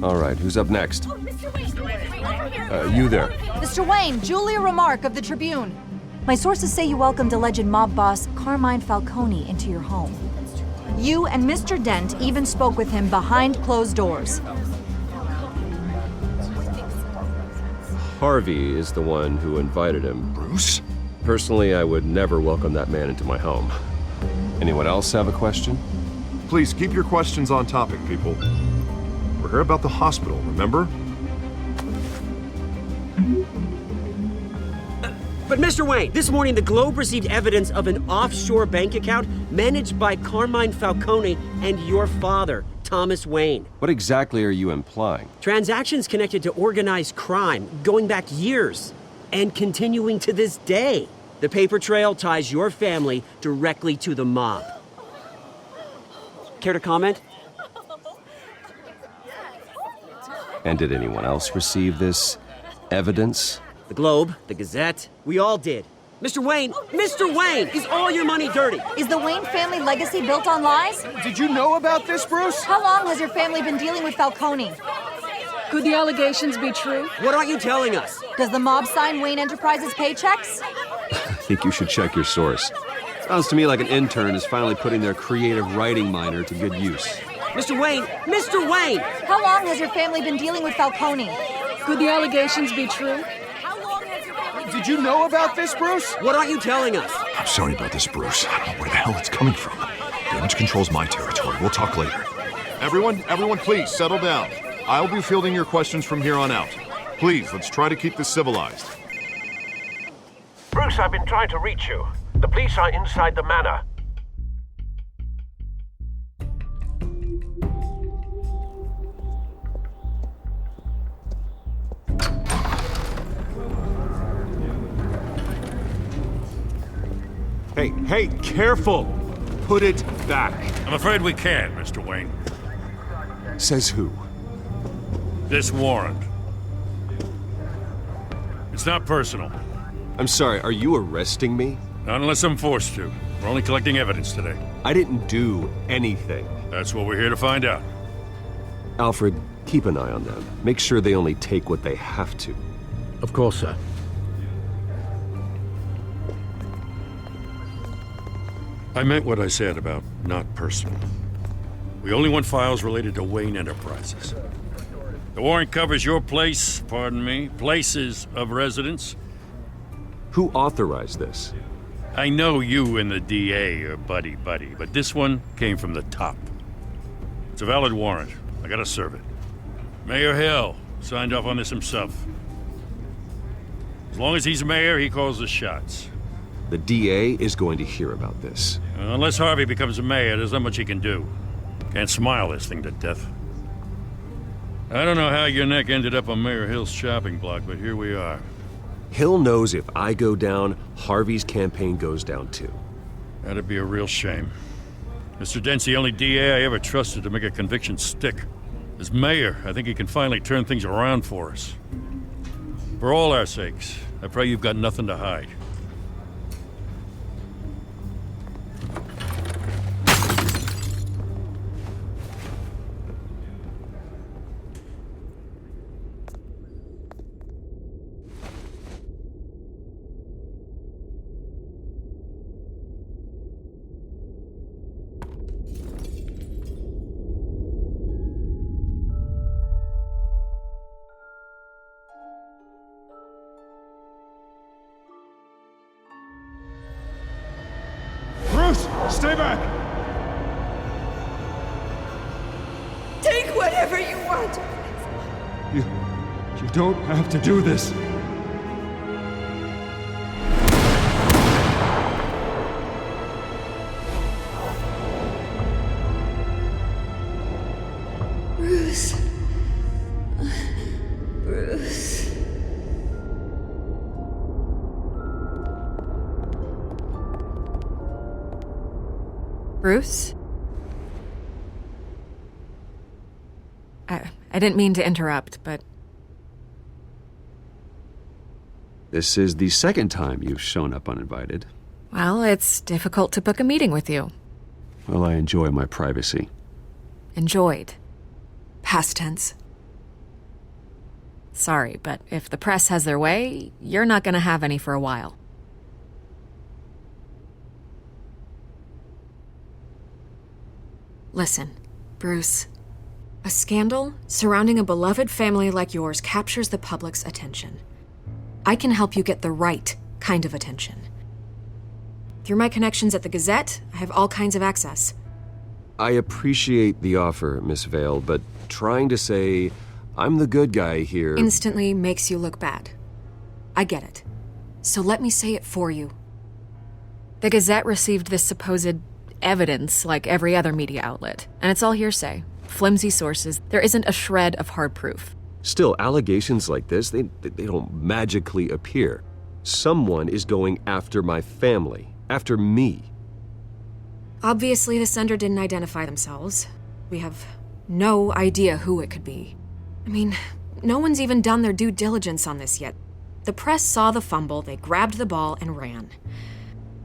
Speaker 7: All right, who's up next? You there.
Speaker 17: Mr. Wayne, Julia Remark of the Tribune. My sources say you welcomed alleged mob boss Carmine Falcone into your home. You and Mr. Dent even spoke with him behind closed doors.
Speaker 7: Harvey is the one who invited him.
Speaker 5: Bruce?
Speaker 7: Personally, I would never welcome that man into my home. Anyone else have a question?
Speaker 9: Please keep your questions on topic, people. We're here about the hospital, remember?
Speaker 14: But Mr. Wayne, this morning the Globe received evidence of an offshore bank account managed by Carmine Falcone and your father, Thomas Wayne.
Speaker 7: What exactly are you implying?
Speaker 14: Transactions connected to organized crime going back years and continuing to this day. The paper trail ties your family directly to the mob. Care to comment?
Speaker 7: And did anyone else receive this evidence?
Speaker 14: The Globe, the Gazette, we all did. Mr. Wayne, is all your money dirty?
Speaker 17: Is the Wayne family legacy built on lies?
Speaker 3: Did you know about this, Bruce?
Speaker 17: How long has your family been dealing with Falcone?
Speaker 16: Could the allegations be true?
Speaker 14: What aren't you telling us?
Speaker 17: Does the mob sign Wayne Enterprises paychecks?
Speaker 7: I think you should check your source. Sounds to me like an intern is finally putting their creative writing minor to good use.
Speaker 14: Mr. Wayne!
Speaker 17: How long has your family been dealing with Falcone?
Speaker 16: Could the allegations be true?
Speaker 3: Did you know about this, Bruce?
Speaker 14: What aren't you telling us?
Speaker 1: I'm sorry about this, Bruce. I don't know where the hell it's coming from. Damage control's my territory. We'll talk later.
Speaker 9: Everyone, please settle down. I'll be fielding your questions from here on out. Please, let's try to keep this civilized.
Speaker 18: Bruce, I've been trying to reach you. The police are inside the manor.
Speaker 3: Hey, careful! Put it back.
Speaker 4: I'm afraid we can't, Mr. Wayne.
Speaker 1: Says who?
Speaker 4: This warrant. It's not personal.
Speaker 7: I'm sorry, are you arresting me?
Speaker 4: Not unless I'm forced to. We're only collecting evidence today.
Speaker 7: I didn't do anything.
Speaker 4: That's what we're here to find out.
Speaker 7: Alfred, keep an eye on them. Make sure they only take what they have to.
Speaker 6: Of course, sir.
Speaker 4: I meant what I said about not personal. We only want files related to Wayne Enterprises. The warrant covers your places of residence.
Speaker 7: Who authorized this?
Speaker 4: I know you and the DA are buddy-buddy, but this one came from the top. It's a valid warrant. I gotta serve it. Mayor Hill signed off on this himself. As long as he's mayor, he calls the shots.
Speaker 7: The DA is going to hear about this.
Speaker 4: Unless Harvey becomes a mayor, there's not much he can do. Can't smile this thing to death. I don't know how your neck ended up on Mayor Hill's chopping block, but here we are.
Speaker 7: Hill knows if I go down, Harvey's campaign goes down too.
Speaker 4: That'd be a real shame. Mr. Dent's the only DA I ever trusted to make a conviction stick. As mayor, I think he can finally turn things around for us. For all our sakes, I pray you've got nothing to hide.
Speaker 3: Stay back!
Speaker 10: Take whatever you want.
Speaker 3: You don't have to do this.
Speaker 10: Bruce. Bruce.
Speaker 16: Bruce? I didn't mean to interrupt, but
Speaker 7: This is the second time you've shown up uninvited.
Speaker 16: Well, it's difficult to book a meeting with you.
Speaker 7: Well, I enjoy my privacy.
Speaker 16: Enjoyed. Past tense. Sorry, but if the press has their way, you're not gonna have any for a while. Listen, Bruce. A scandal surrounding a beloved family like yours captures the public's attention. I can help you get the right kind of attention. Through my connections at the Gazette, I have all kinds of access.
Speaker 7: I appreciate the offer, Miss Vale, but trying to say I'm the good guy here
Speaker 16: instantly makes you look bad. I get it. So let me say it for you. The Gazette received this supposed evidence like every other media outlet, and it's all hearsay. Flimsy sources. There isn't a shred of hard proof.
Speaker 7: Still, allegations like this, they don't magically appear. Someone is going after my family, after me.
Speaker 16: Obviously, the sender didn't identify themselves. We have no idea who it could be. I mean, no one's even done their due diligence on this yet. The press saw the fumble, they grabbed the ball and ran.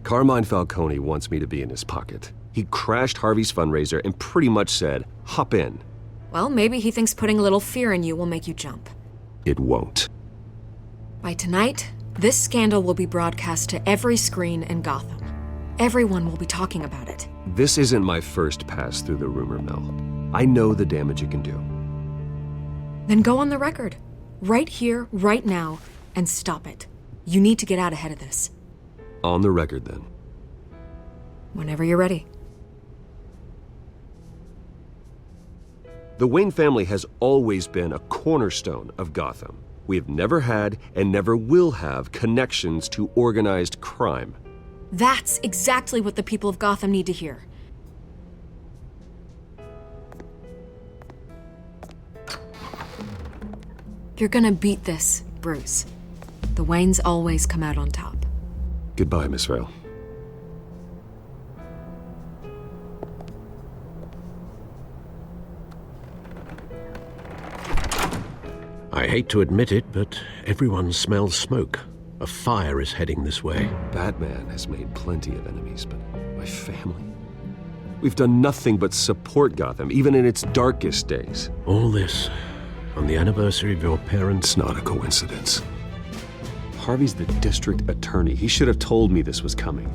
Speaker 7: Carmine Falcone wants me to be in his pocket. He crashed Harvey's fundraiser and pretty much said, hop in.
Speaker 16: Well, maybe he thinks putting a little fear in you will make you jump.
Speaker 7: It won't.
Speaker 16: By tonight, this scandal will be broadcast to every screen in Gotham. Everyone will be talking about it.
Speaker 7: This isn't my first pass through the rumor mill. I know the damage it can do.
Speaker 16: Then go on the record. Right here, right now, and stop it. You need to get out ahead of this.
Speaker 7: On the record, then.
Speaker 16: Whenever you're ready.
Speaker 7: The Wayne family has always been a cornerstone of Gotham. We have never had and never will have connections to organized crime.
Speaker 16: That's exactly what the people of Gotham need to hear. You're gonna beat this, Bruce. The Waynes always come out on top.
Speaker 7: Goodbye, Miss Vale.
Speaker 6: I hate to admit it, but everyone smells smoke. A fire is heading this way.
Speaker 7: Batman has made plenty of enemies, but my family? We've done nothing but support Gotham, even in its darkest days.
Speaker 6: All this on the anniversary of your parents'
Speaker 7: It's not a coincidence. Harvey's the district attorney. He should have told me this was coming.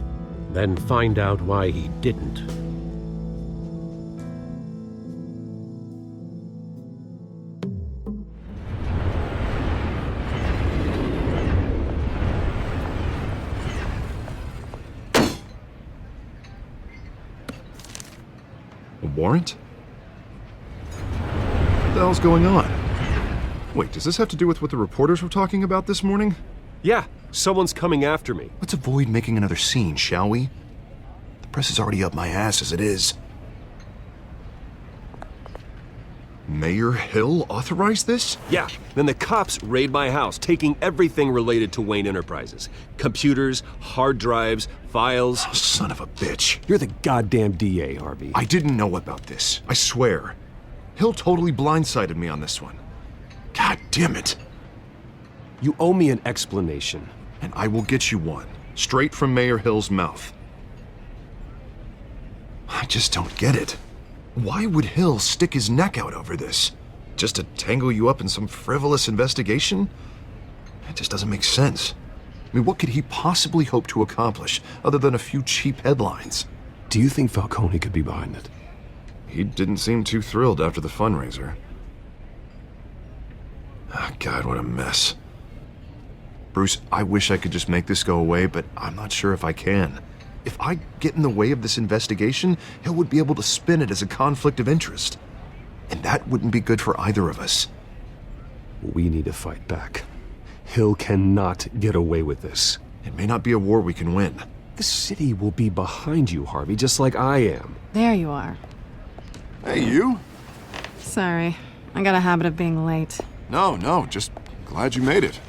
Speaker 6: Then find out why he didn't.
Speaker 9: A warrant? What the hell's going on? Wait, does this have to do with what the reporters were talking about this morning?
Speaker 7: Yeah, someone's coming after me.
Speaker 9: Let's avoid making another scene, shall we? The press is already up my ass as it is. Mayor Hill authorized this?
Speaker 7: Yeah, then the cops raid my house, taking everything related to Wayne Enterprises. Computers, hard drives, files.
Speaker 9: Oh, son of a bitch.
Speaker 7: You're the goddamn DA, Harvey.
Speaker 9: I didn't know about this. I swear. Hill totally blindsided me on this one. God damn it.
Speaker 7: You owe me an explanation.
Speaker 9: And I will get you one. Straight from Mayor Hill's mouth. I just don't get it. Why would Hill stick his neck out over this? Just to tangle you up in some frivolous investigation? It just doesn't make sense. I mean, what could he possibly hope to accomplish other than a few cheap headlines?
Speaker 7: Do you think Falcone could be behind it?
Speaker 9: He didn't seem too thrilled after the fundraiser. Ah, God, what a mess. Bruce, I wish I could just make this go away, but I'm not sure if I can. If I get in the way of this investigation, Hill would be able to spin it as a conflict of interest. And that wouldn't be good for either of us.
Speaker 7: We need to fight back. Hill cannot get away with this.
Speaker 9: It may not be a war we can win.
Speaker 7: The city will be behind you, Harvey, just like I am.
Speaker 8: There you are.
Speaker 9: Hey, you?
Speaker 8: Sorry, I got a habit of being late.
Speaker 9: No, just glad you made it.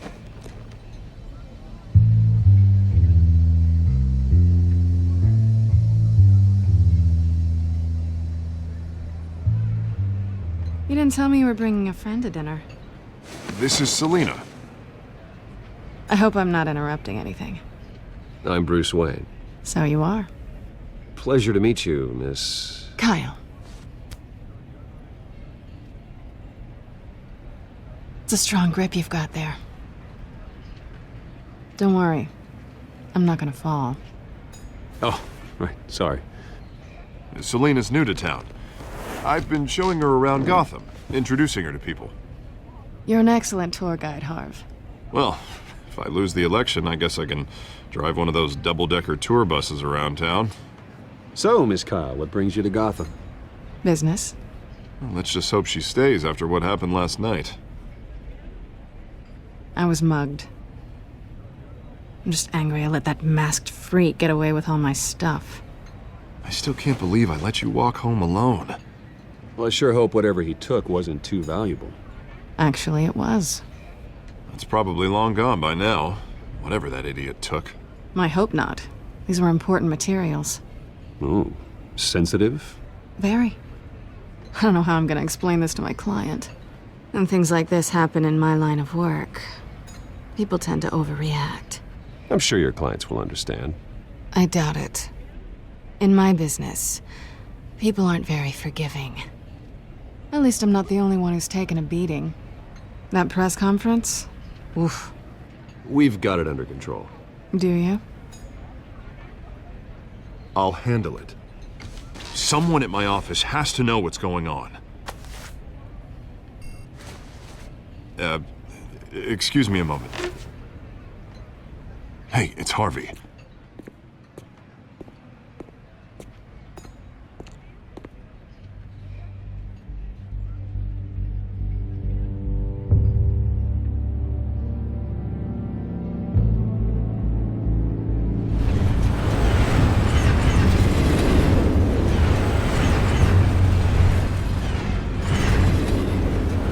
Speaker 8: You didn't tell me you were bringing a friend to dinner.
Speaker 9: This is Selena.
Speaker 8: I hope I'm not interrupting anything.
Speaker 7: I'm Bruce Wayne.
Speaker 8: So you are.
Speaker 7: Pleasure to meet you, Miss...
Speaker 8: Kyle. It's a strong grip you've got there. Don't worry. I'm not gonna fall.
Speaker 7: Oh, right, sorry.
Speaker 9: Selena's new to town. I've been showing her around Gotham, introducing her to people.
Speaker 8: You're an excellent tour guide, Harv.
Speaker 9: Well, if I lose the election, I guess I can drive one of those double-decker tour buses around town.
Speaker 7: So, Miss Kyle, what brings you to Gotham?
Speaker 8: Business.
Speaker 9: Well, let's just hope she stays after what happened last night.
Speaker 8: I was mugged. I'm just angry I let that masked freak get away with all my stuff.
Speaker 9: I still can't believe I let you walk home alone.
Speaker 7: Well, I sure hope whatever he took wasn't too valuable.
Speaker 8: Actually, it was.
Speaker 9: It's probably long gone by now, whatever that idiot took.
Speaker 8: I hope not. These were important materials.
Speaker 7: Ooh, sensitive?
Speaker 8: Very. I don't know how I'm gonna explain this to my client. And things like this happen in my line of work. People tend to overreact.
Speaker 7: I'm sure your clients will understand.
Speaker 8: I doubt it. In my business, people aren't very forgiving. At least I'm not the only one who's taken a beating. That press conference? Oof.
Speaker 7: We've got it under control.
Speaker 8: Do you?
Speaker 9: I'll handle it. Someone at my office has to know what's going on. Excuse me a moment. Hey, it's Harvey.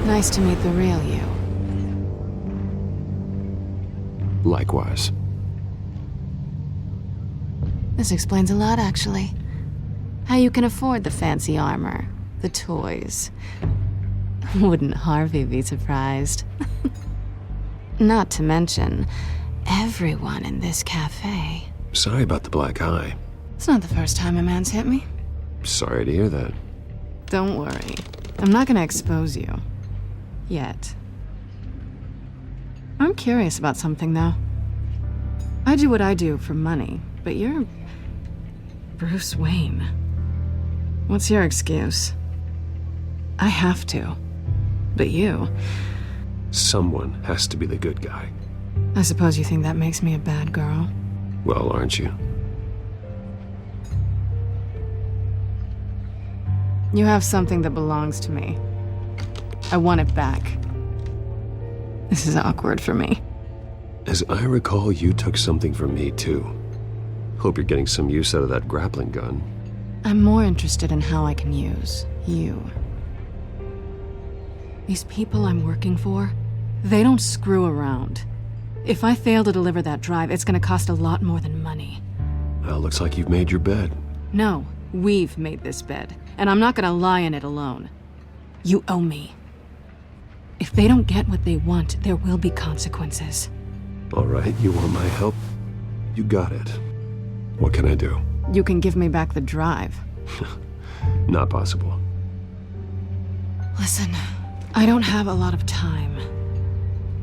Speaker 8: Nice to meet the real you.
Speaker 7: Likewise.
Speaker 8: This explains a lot, actually. How you can afford the fancy armor, the toys. Wouldn't Harvey be surprised? Not to mention, everyone in this cafe.
Speaker 7: Sorry about the black eye.
Speaker 8: It's not the first time a man's hit me.
Speaker 7: Sorry to hear that.
Speaker 8: Don't worry. I'm not gonna expose you. Yet. I'm curious about something, though. I do what I do for money, but you're... Bruce Wayne. What's your excuse? I have to. But you...
Speaker 7: Someone has to be the good guy.
Speaker 8: I suppose you think that makes me a bad girl?
Speaker 7: Well, aren't you?
Speaker 8: You have something that belongs to me. I want it back. This is awkward for me.
Speaker 7: As I recall, you took something from me, too. Hope you're getting some use out of that grappling gun.
Speaker 8: I'm more interested in how I can use you. These people I'm working for, they don't screw around. If I fail to deliver that drive, it's gonna cost a lot more than money.
Speaker 7: Well, looks like you've made your bed.
Speaker 8: No, we've made this bed, and I'm not gonna lie in it alone. You owe me. If they don't get what they want, there will be consequences.
Speaker 7: All right, you want my help? You got it. What can I do?
Speaker 8: You can give me back the drive.
Speaker 7: Not possible.
Speaker 8: Listen, I don't have a lot of time.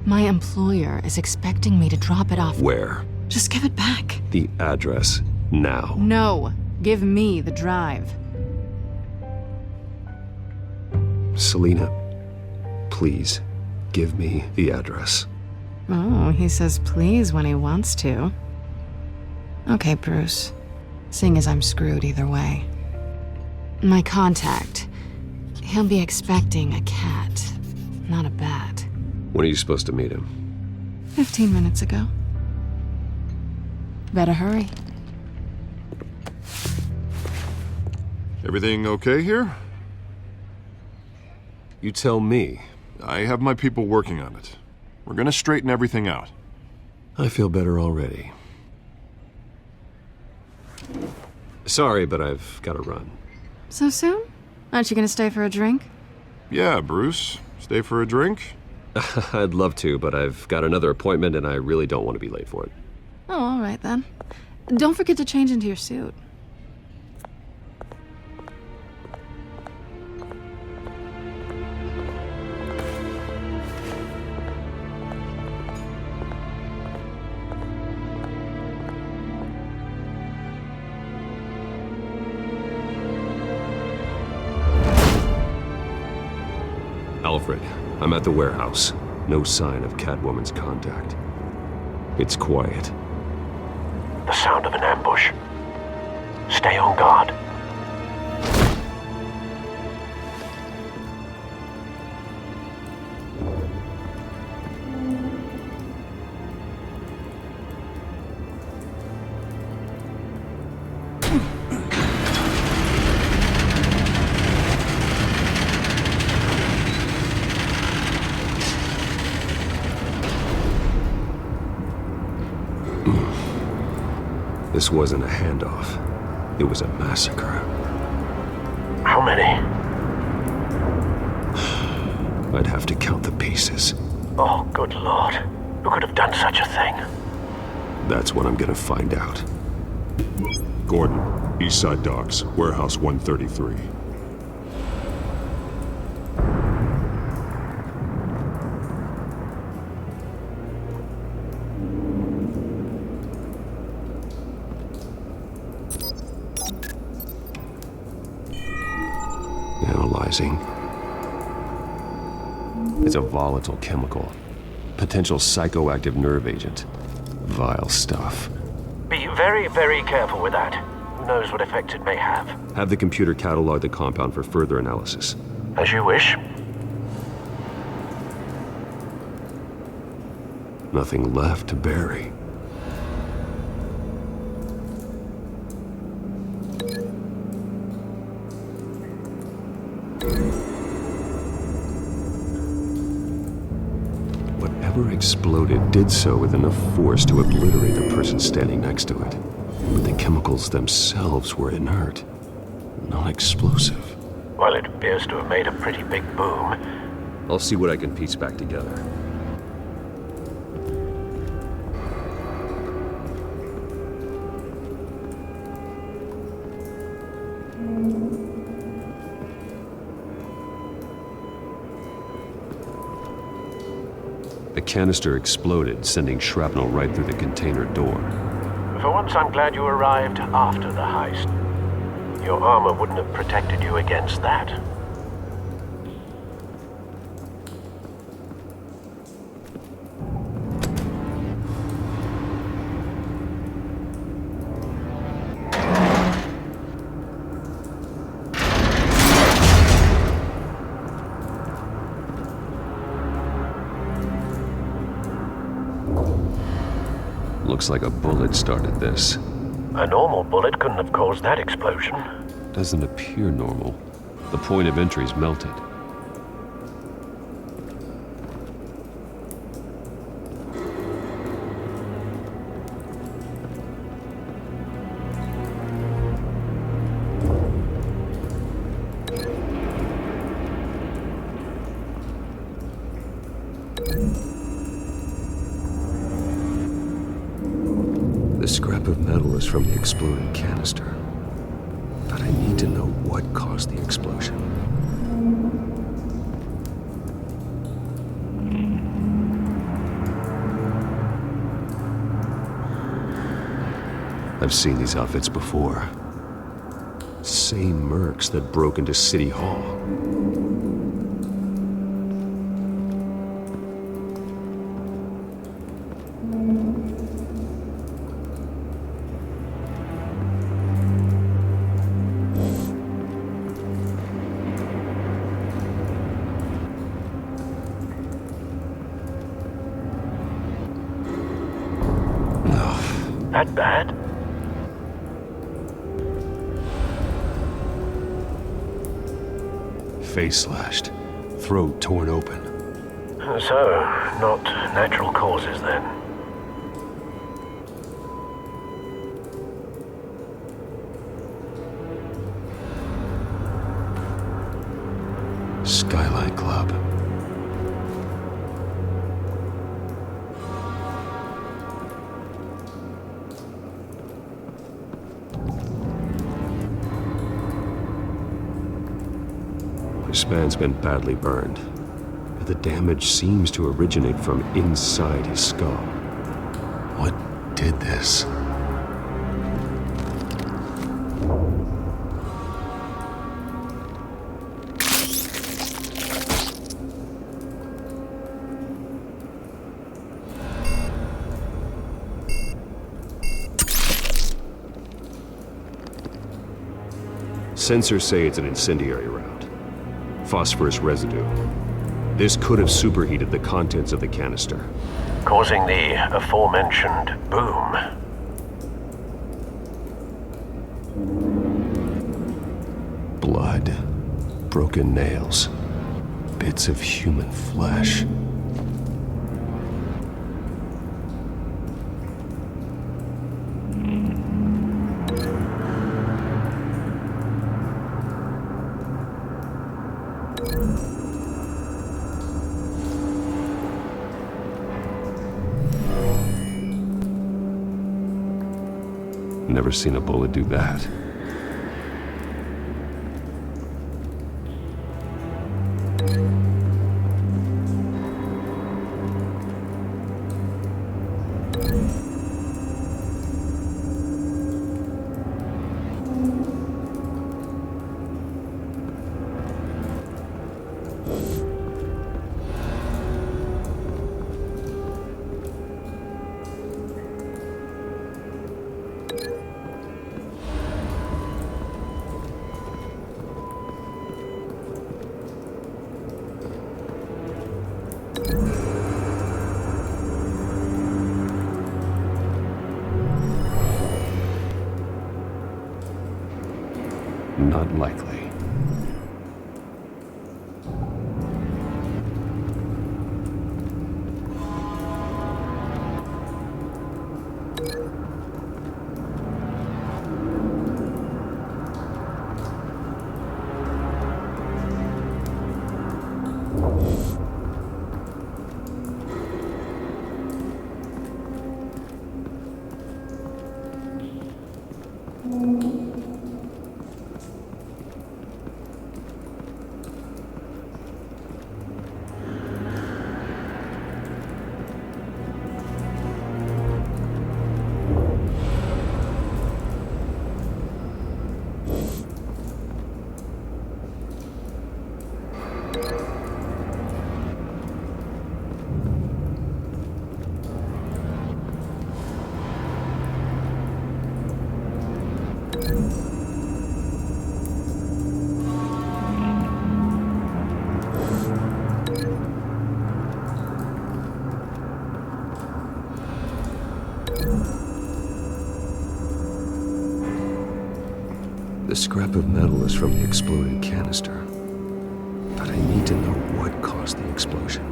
Speaker 8: My employer is expecting me to drop it off.
Speaker 7: Where?
Speaker 8: Just give it back.
Speaker 7: The address, now.
Speaker 8: No, give me the drive.
Speaker 7: Selena, please, give me the address.
Speaker 8: Oh, he says please when he wants to. Okay, Bruce. Seeing as I'm screwed either way. My contact. He'll be expecting a cat, not a bat.
Speaker 7: When are you supposed to meet him?
Speaker 8: 15 minutes ago. Better hurry.
Speaker 9: Everything okay here?
Speaker 7: You tell me.
Speaker 9: I have my people working on it. We're gonna straighten everything out.
Speaker 7: I feel better already. Sorry, but I've got to run.
Speaker 8: So soon? Aren't you gonna stay for a drink?
Speaker 9: Yeah, Bruce. Stay for a drink?
Speaker 7: I'd love to, but I've got another appointment and I really don't want to be late for it.
Speaker 8: Oh, all right then. Don't forget to change into your suit.
Speaker 7: Alfred, I'm at the warehouse. No sign of Catwoman's contact. It's quiet.
Speaker 18: The sound of an ambush. Stay on guard.
Speaker 7: This wasn't a handoff. It was a massacre.
Speaker 18: How many?
Speaker 7: I'd have to count the pieces.
Speaker 18: Oh, good lord. Who could have done such a thing?
Speaker 7: That's what I'm gonna find out.
Speaker 1: Gordon, Eastside Docks, Warehouse 133.
Speaker 7: Analyzing. It's a volatile chemical. Potential psychoactive nerve agent. Vile stuff.
Speaker 18: Be very, very careful with that. Who knows what effects it may have.
Speaker 7: Have the computer catalog the compound for further analysis.
Speaker 18: As you wish.
Speaker 7: Nothing left to bury. Whatever exploded did so with enough force to obliterate the person standing next to it. But the chemicals themselves were inert, non-explosive.
Speaker 18: Well, it appears to have made a pretty big boom.
Speaker 7: I'll see what I can piece back together. The canister exploded, sending shrapnel right through the container door.
Speaker 18: For once, I'm glad you arrived after the heist. Your armor wouldn't have protected you against that.
Speaker 7: Looks like a bullet started this.
Speaker 18: A normal bullet couldn't have caused that explosion.
Speaker 7: Doesn't appear normal. The point of entry's melted. The scrap of metal is from the exploded canister. But I need to know what caused the explosion. I've seen these outfits before. Same mercs that broke into City Hall.
Speaker 18: That bad?
Speaker 7: Face slashed, throat torn open.
Speaker 18: So, not natural causes then.
Speaker 7: Skyline Club. This man's been badly burned. And the damage seems to originate from inside his skull.
Speaker 1: What did this?
Speaker 7: Sensors say it's an incendiary round. Phosphorus residue. This could have superheated the contents of the canister,
Speaker 18: causing the aforementioned boom.
Speaker 7: Blood, broken nails, bits of human flesh. Never seen a bullet do that. Not likely. The scrap of metal is from the exploded canister. But I need to know what caused the explosion.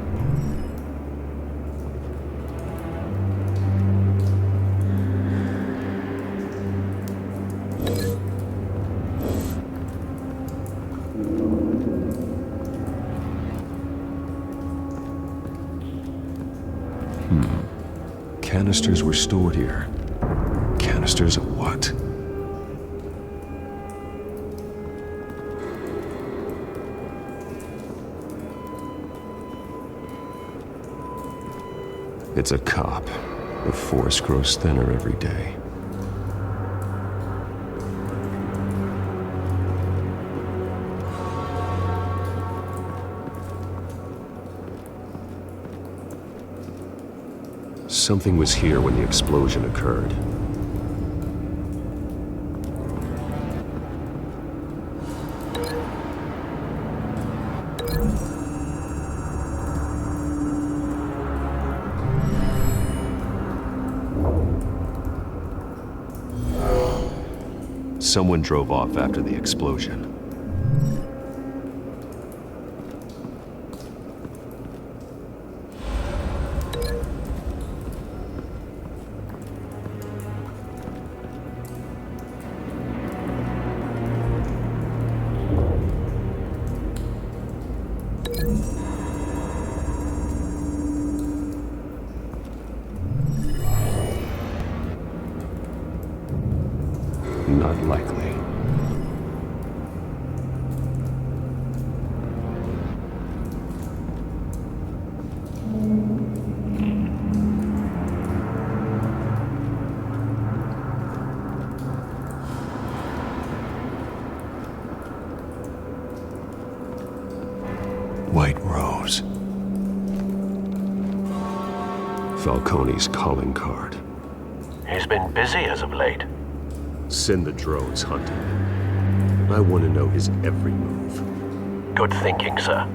Speaker 7: Canisters were stored here. Canisters of what? It's a cop. The force grows thinner every day. Something was here when the explosion occurred. Someone drove off after the explosion. Not likely. Falcone's calling card.
Speaker 18: He's been busy as of late.
Speaker 7: Send the drones hunting. I want to know his every move.
Speaker 18: Good thinking, sir.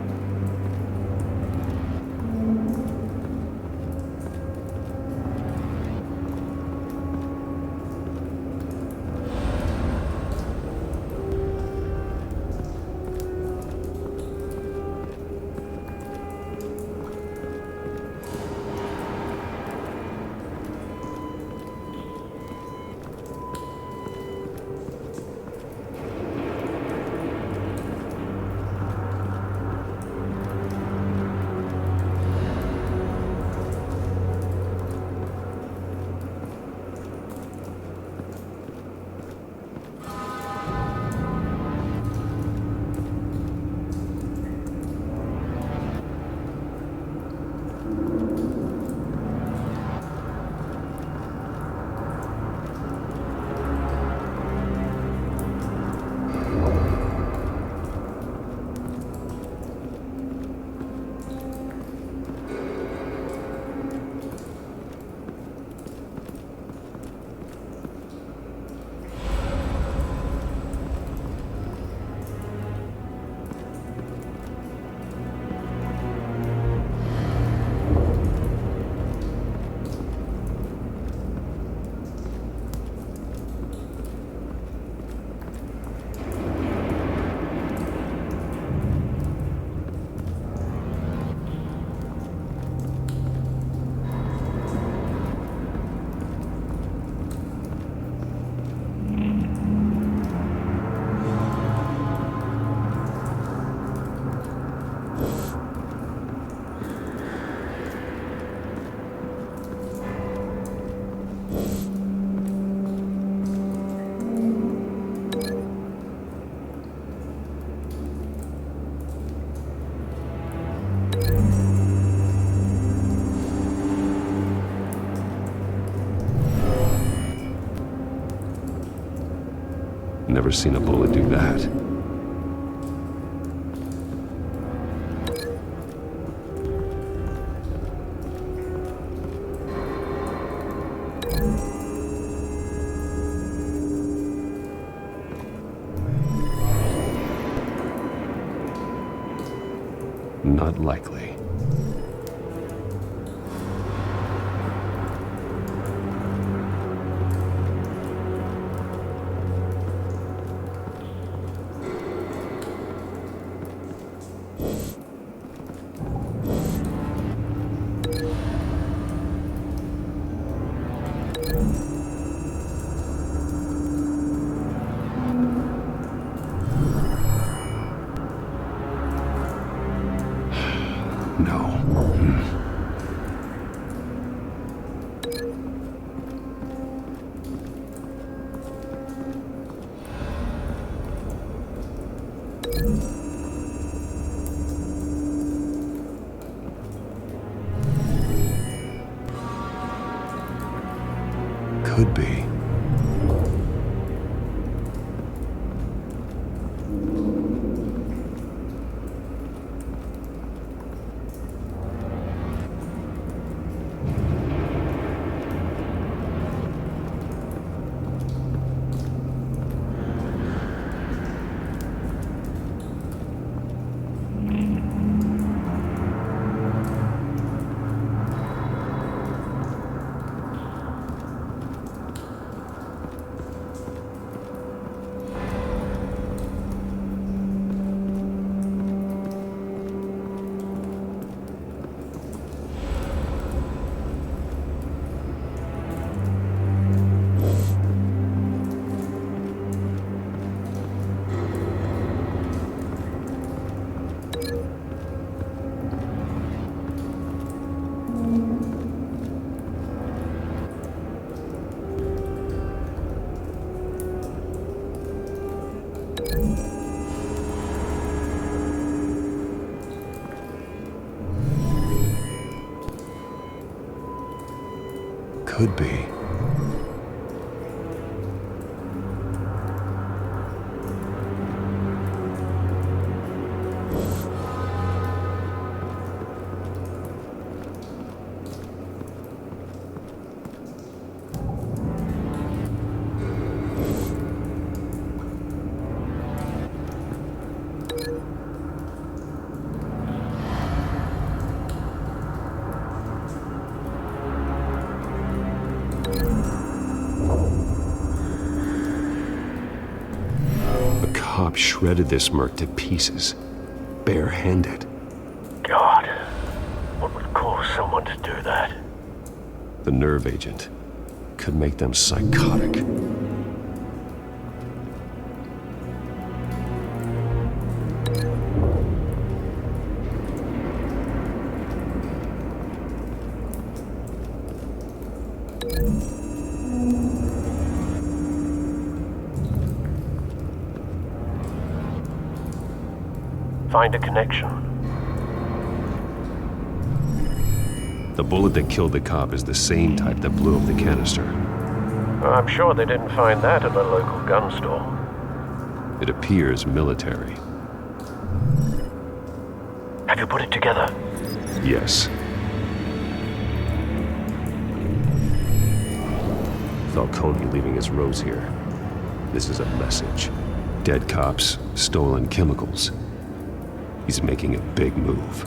Speaker 7: Never seen a bullet do that. Not likely. Could be. Could be. cop shredded this merc to pieces, barehanded.
Speaker 18: God, what would cause someone to do that?
Speaker 7: The nerve agent could make them psychotic.
Speaker 18: Find a connection.
Speaker 7: The bullet that killed the cop is the same type that blew up the canister.
Speaker 18: I'm sure they didn't find that at the local gun store.
Speaker 7: It appears military.
Speaker 18: Have you put it together?
Speaker 7: Yes. Falcone leaving his rose here. This is a message. Dead cops, stolen chemicals. He's making a big move.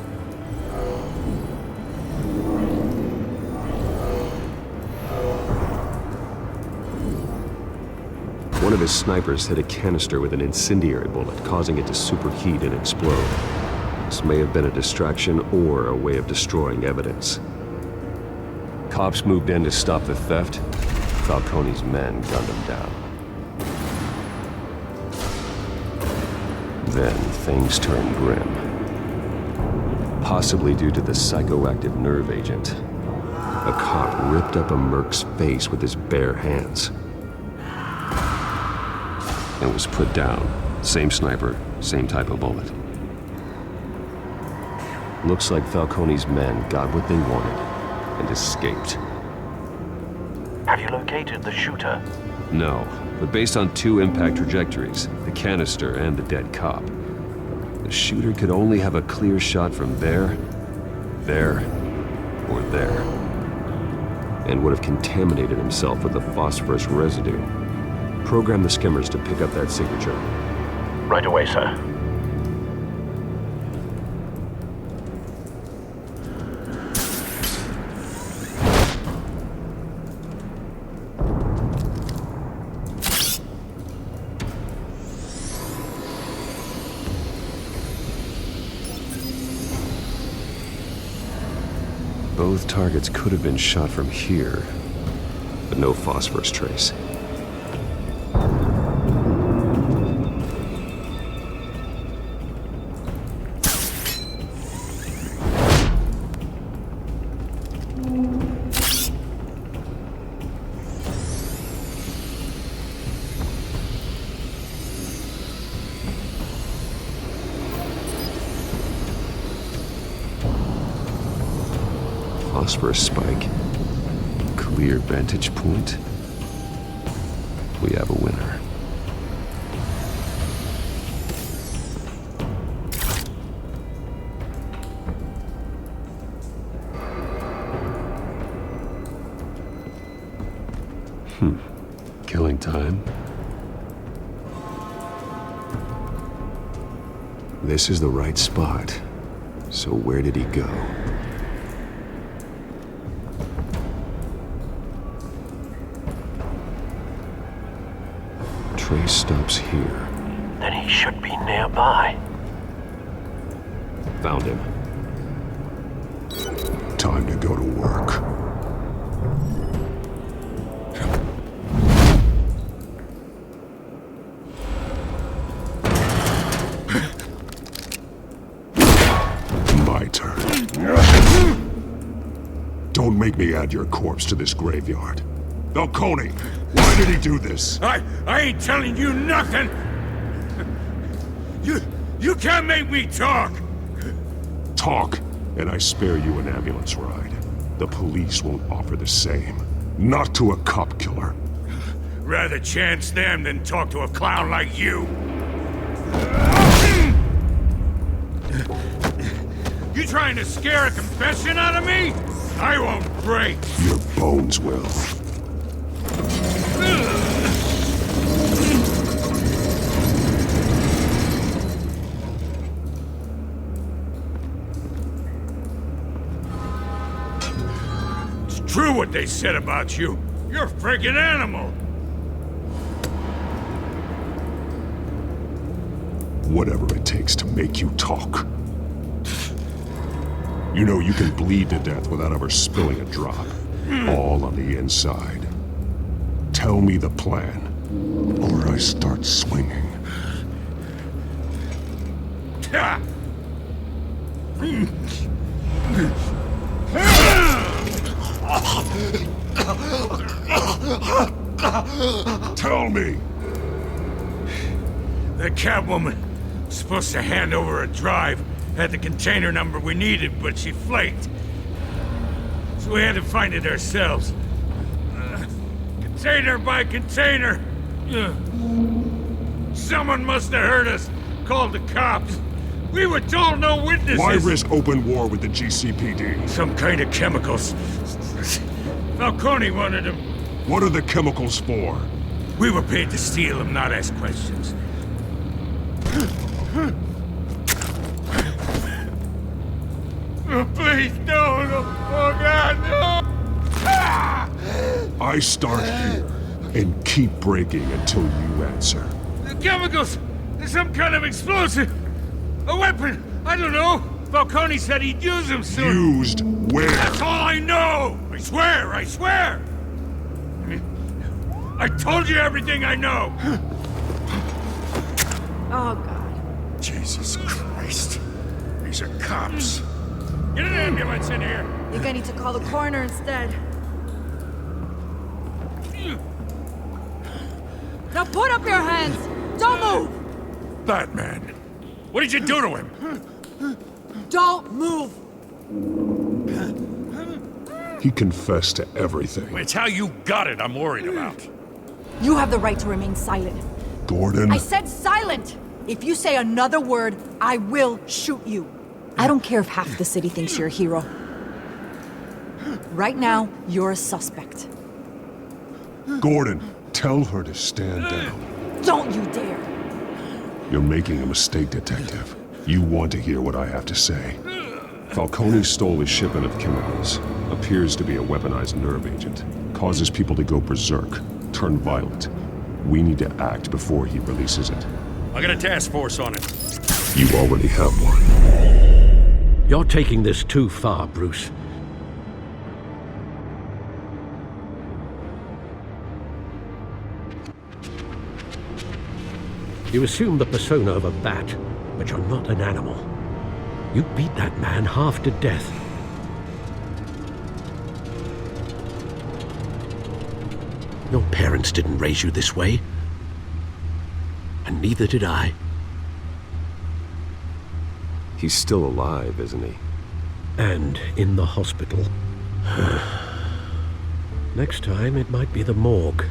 Speaker 7: One of his snipers hit a canister with an incendiary bullet, causing it to superheat and explode. This may have been a distraction or a way of destroying evidence. Cops moved in to stop the theft. Falcone's men gunned him down. Then things turned grim. Possibly due to the psychoactive nerve agent. A cop ripped up a merc's face with his bare hands. And was put down. Same sniper, same type of bullet. Looks like Falcone's men got what they wanted and escaped.
Speaker 18: Have you located the shooter?
Speaker 7: No, but based on two impact trajectories, the canister and the dead cop, the shooter could only have a clear shot from there, or there, and would have contaminated himself with the phosphorus residue. Program the skimmers to pick up that signature.
Speaker 18: Right away, sir.
Speaker 7: Both targets could have been shot from here, but no phosphorus trace. Phosphorus spike. Clear vantage point. We have a winner. Killing time. This is the right spot. So where did he go? Trace stops here.
Speaker 18: Then he should be nearby.
Speaker 7: Found him.
Speaker 5: Time to go to work. My turn. Don't make me add your corpse to this graveyard. Falcone, why did he do this? I ain't telling you nothing! You can't make me talk!
Speaker 19: Talk, and I spare you an ambulance ride. The police won't offer the same. Not to a cop killer.
Speaker 5: Rather chance them than talk to a clown like you. You trying to scare a confession out of me? I won't break.
Speaker 19: Your bones will.
Speaker 5: It's true what they said about you. You're a friggin' animal.
Speaker 19: Whatever it takes to make you talk. You know you can bleed to death without ever spilling a drop. All on the inside. Tell me the plan, or I start swinging. Tell me!
Speaker 5: The Catwoman was supposed to hand over a drive, had the container number we needed, but she flaked. So we had to find it ourselves. Container by container. Someone must have heard us, called the cops. We were told no witnesses.
Speaker 19: Why risk open war with the GCPD?
Speaker 5: Some kind of chemicals. Falcone wanted them.
Speaker 19: What are the chemicals for?
Speaker 5: We were paid to steal them, not ask questions. Oh, please, no. Oh, God, no!
Speaker 19: I start here and keep breaking until you answer.
Speaker 5: The chemicals! There's some kind of explosive! A weapon! I don't know! Falcone said he'd use them soon.
Speaker 19: Used where?
Speaker 5: That's all I know! I swear! I told you everything I know!
Speaker 17: Oh, God.
Speaker 5: Jesus Christ. These are cops. Get an ambulance in here!
Speaker 17: Think I need to call the coroner instead. Now put up your hands! Don't move!
Speaker 5: Batman, what did you do to him?
Speaker 17: Don't move!
Speaker 19: He confessed to everything.
Speaker 5: It's how you got it I'm worried about.
Speaker 17: You have the right to remain silent.
Speaker 19: Gordon?
Speaker 17: I said silent! If you say another word, I will shoot you. I don't care if half the city thinks you're a hero. Right now, you're a suspect.
Speaker 19: Gordon, tell her to stand down.
Speaker 17: Don't you dare!
Speaker 19: You're making a mistake, Detective. You want to hear what I have to say. Falcone stole a shipment of chemicals. Appears to be a weaponized nerve agent. Causes people to go berserk, turn violent. We need to act before he releases it.
Speaker 5: I got a task force on it.
Speaker 19: You already have one.
Speaker 6: You're taking this too far, Bruce. You assume the persona of a bat, but you're not an animal. You beat that man half to death. Your parents didn't raise you this way. And neither did I.
Speaker 7: He's still alive, isn't he?
Speaker 6: And in the hospital. Next time, it might be the morgue.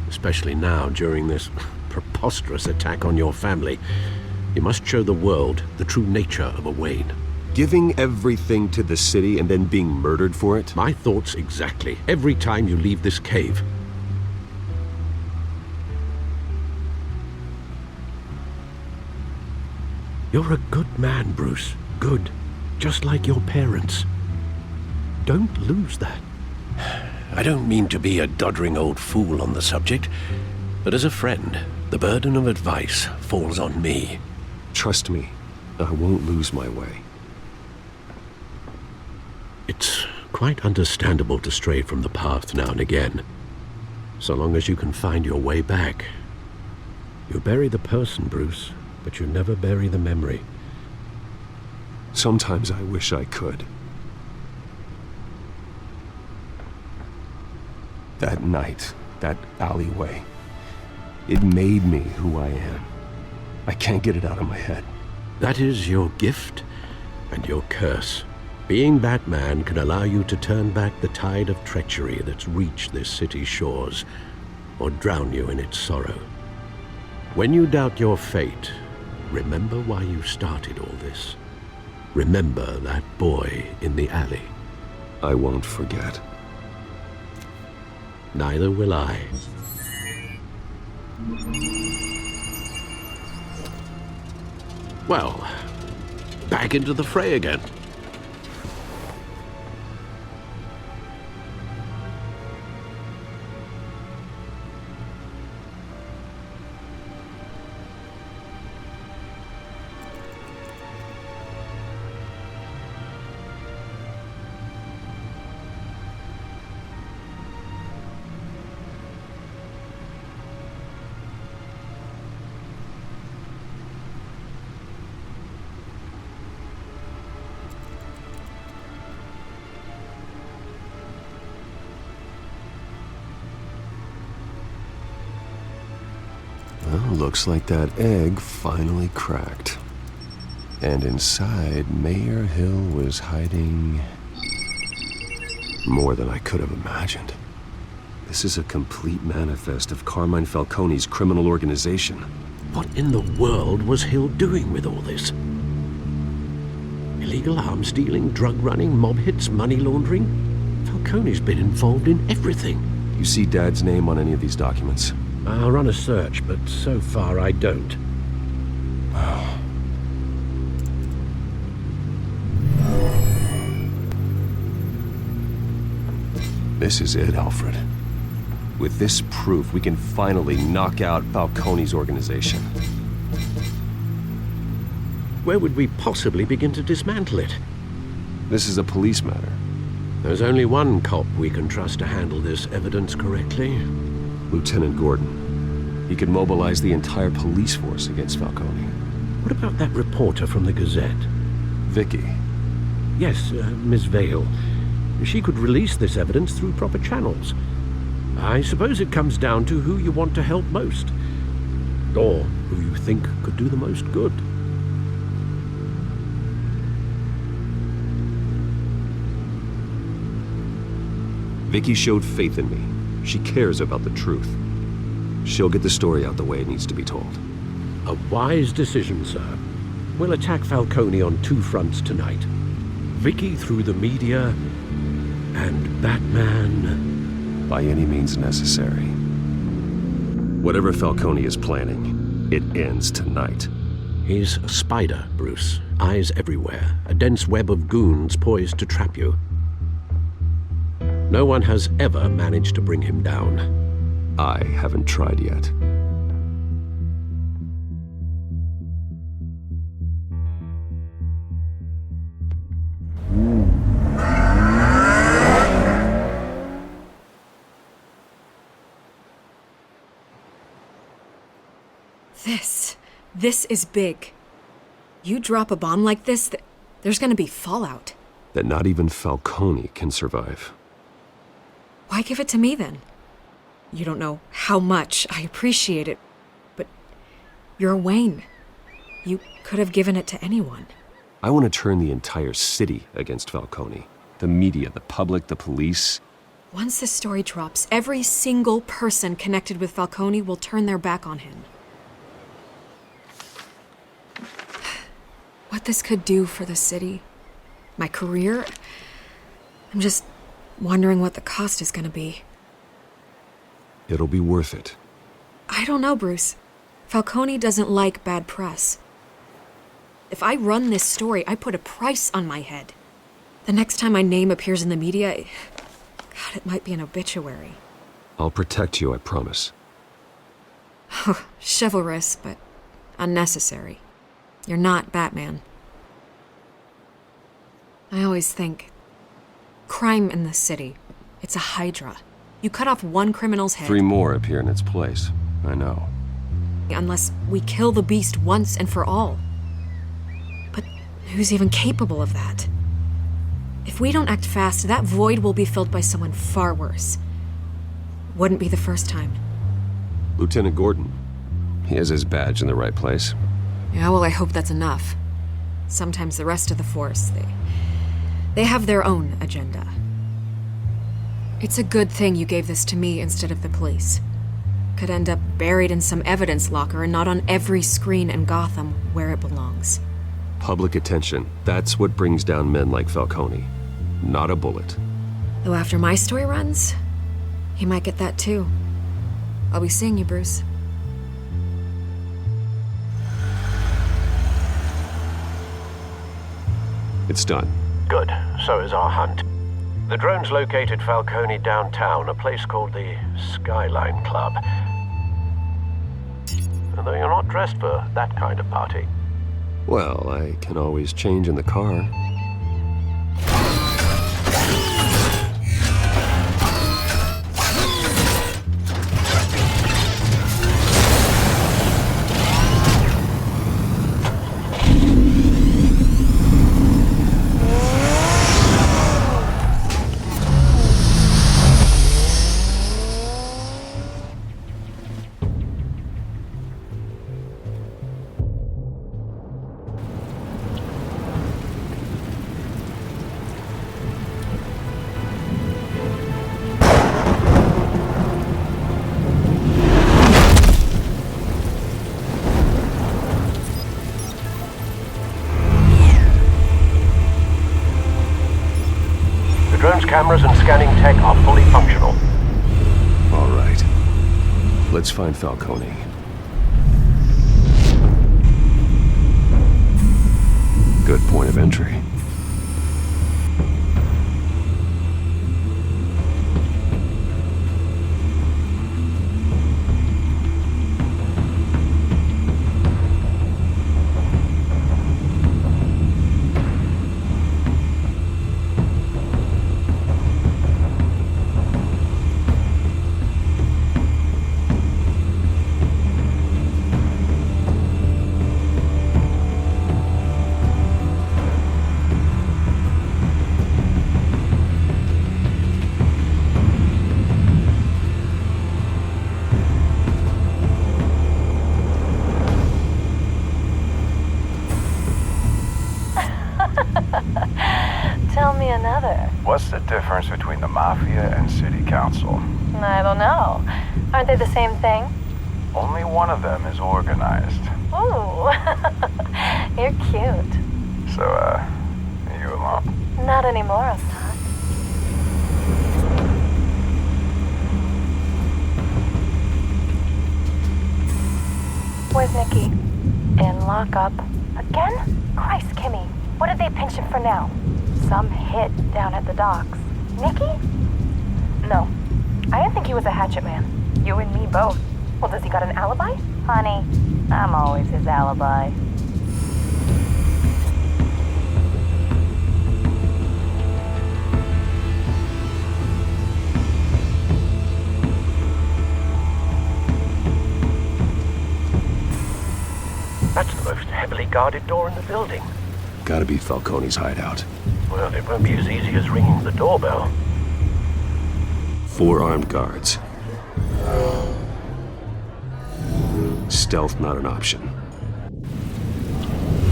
Speaker 6: Especially now, during this preposterous attack on your family. You must show the world the true nature of a Wayne.
Speaker 7: Giving everything to the city and then being murdered for it?
Speaker 6: My thoughts exactly. Every time you leave this cave. You're a good man, Bruce. Good. Just like your parents. Don't lose that. I don't mean to be a doddering old fool on the subject, but as a friend, the burden of advice falls on me.
Speaker 7: Trust me, I won't lose my way.
Speaker 6: It's quite understandable to stray from the path now and again, so long as you can find your way back. You bury the person, Bruce, but you never bury the memory.
Speaker 7: Sometimes I wish I could. That night, that alleyway, it made me who I am. I can't get it out of my head.
Speaker 6: That is your gift and your curse. Being Batman can allow you to turn back the tide of treachery that's reached this city's shores, or drown you in its sorrow. When you doubt your fate, remember why you started all this. Remember that boy in the alley.
Speaker 7: I won't forget.
Speaker 6: Neither will I. Well, back into the fray again.
Speaker 7: Looks like that egg finally cracked. And inside, Mayor Hill was hiding more than I could have imagined. This is a complete manifest of Carmine Falcone's criminal organization.
Speaker 6: What in the world was Hill doing with all this? Illegal arms dealing, drug running, mob hits, money laundering? Falcone's been involved in everything.
Speaker 7: You see Dad's name on any of these documents?
Speaker 6: I'll run a search, but so far I don't.
Speaker 7: This is it, Alfred. With this proof, we can finally knock out Falcone's organization.
Speaker 6: Where would we possibly begin to dismantle it?
Speaker 7: This is a police matter.
Speaker 6: There's only one cop we can trust to handle this evidence correctly.
Speaker 7: Lieutenant Gordon. He could mobilize the entire police force against Falcone.
Speaker 6: What about that reporter from the Gazette?
Speaker 7: Vicky.
Speaker 6: Yes, Miss Vale. She could release this evidence through proper channels. I suppose it comes down to who you want to help most. Or who you think could do the most good.
Speaker 7: Vicky showed faith in me. She cares about the truth. She'll get the story out the way it needs to be told.
Speaker 6: A wise decision, sir. We'll attack Falcone on two fronts tonight. Vicky through the media, and Batman...
Speaker 7: by any means necessary. Whatever Falcone is planning, it ends tonight.
Speaker 6: He's a spider, Bruce. Eyes everywhere. A dense web of goons poised to trap you. No one has ever managed to bring him down.
Speaker 7: I haven't tried yet.
Speaker 16: This is big. You drop a bomb like this, there's gonna be fallout.
Speaker 7: That not even Falcone can survive.
Speaker 16: Why give it to me then? You don't know how much I appreciate it, but you're Wayne. You could have given it to anyone.
Speaker 7: I want to turn the entire city against Falcone. The media, the public, the police.
Speaker 16: Once this story drops, every single person connected with Falcone will turn their back on him. What this could do for the city, my career, I'm just wondering what the cost is gonna be.
Speaker 7: It'll be worth it.
Speaker 16: I don't know, Bruce. Falcone doesn't like bad press. If I run this story, I put a price on my head. The next time my name appears in the media, God, it might be an obituary.
Speaker 7: I'll protect you, I promise.
Speaker 16: Chivalrous, but unnecessary. You're not Batman. I always think, crime in the city, it's a hydra. You cut off one criminal's head.
Speaker 7: 3 more appear in its place. I know.
Speaker 16: Unless we kill the beast once and for all. But who's even capable of that? If we don't act fast, that void will be filled by someone far worse. Wouldn't be the first time.
Speaker 7: Lieutenant Gordon. He has his badge in the right place.
Speaker 16: Yeah, well, I hope that's enough. Sometimes the rest of the force, they have their own agenda. It's a good thing you gave this to me instead of the police. Could end up buried in some evidence locker and not on every screen in Gotham where it belongs.
Speaker 7: Public attention. That's what brings down men like Falcone. Not a bullet.
Speaker 16: Though after my story runs, he might get that too. I'll be seeing you, Bruce.
Speaker 7: It's done.
Speaker 18: Good. So is our hunt. The drones located Falcone downtown, a place called the Skyline Club. And though you're not dressed for that kind of party.
Speaker 7: Well, I can always change in the car.
Speaker 18: cameras and scanning tech are fully functional.
Speaker 7: All right. Let's find Falcone. Good point of entry.
Speaker 20: Tell me another.
Speaker 21: What's the difference between the Mafia and City Council?
Speaker 20: I don't know. Aren't they the same thing?
Speaker 21: Only one of them is organized.
Speaker 20: Ooh, you're cute.
Speaker 21: So, are you alone?
Speaker 20: Not anymore, I'm not. Where's Nikki? In lockup. Again? Christ, Kimmy. What did they pinch him for now? Some hit down at the docks. Nikki? No. I didn't think he was a hatchet man. You and me both. Well, does he got an alibi? Honey, I'm always his alibi.
Speaker 18: That's the most heavily guarded door in the building.
Speaker 7: Gotta be Falcone's hideout.
Speaker 18: Well, it won't be as easy as ringing the doorbell.
Speaker 7: 4 armed guards. Stealth not an option.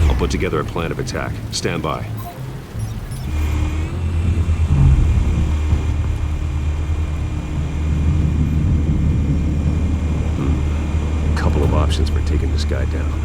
Speaker 7: I'll put together a plan of attack. Stand by. Couple of options for taking this guy down.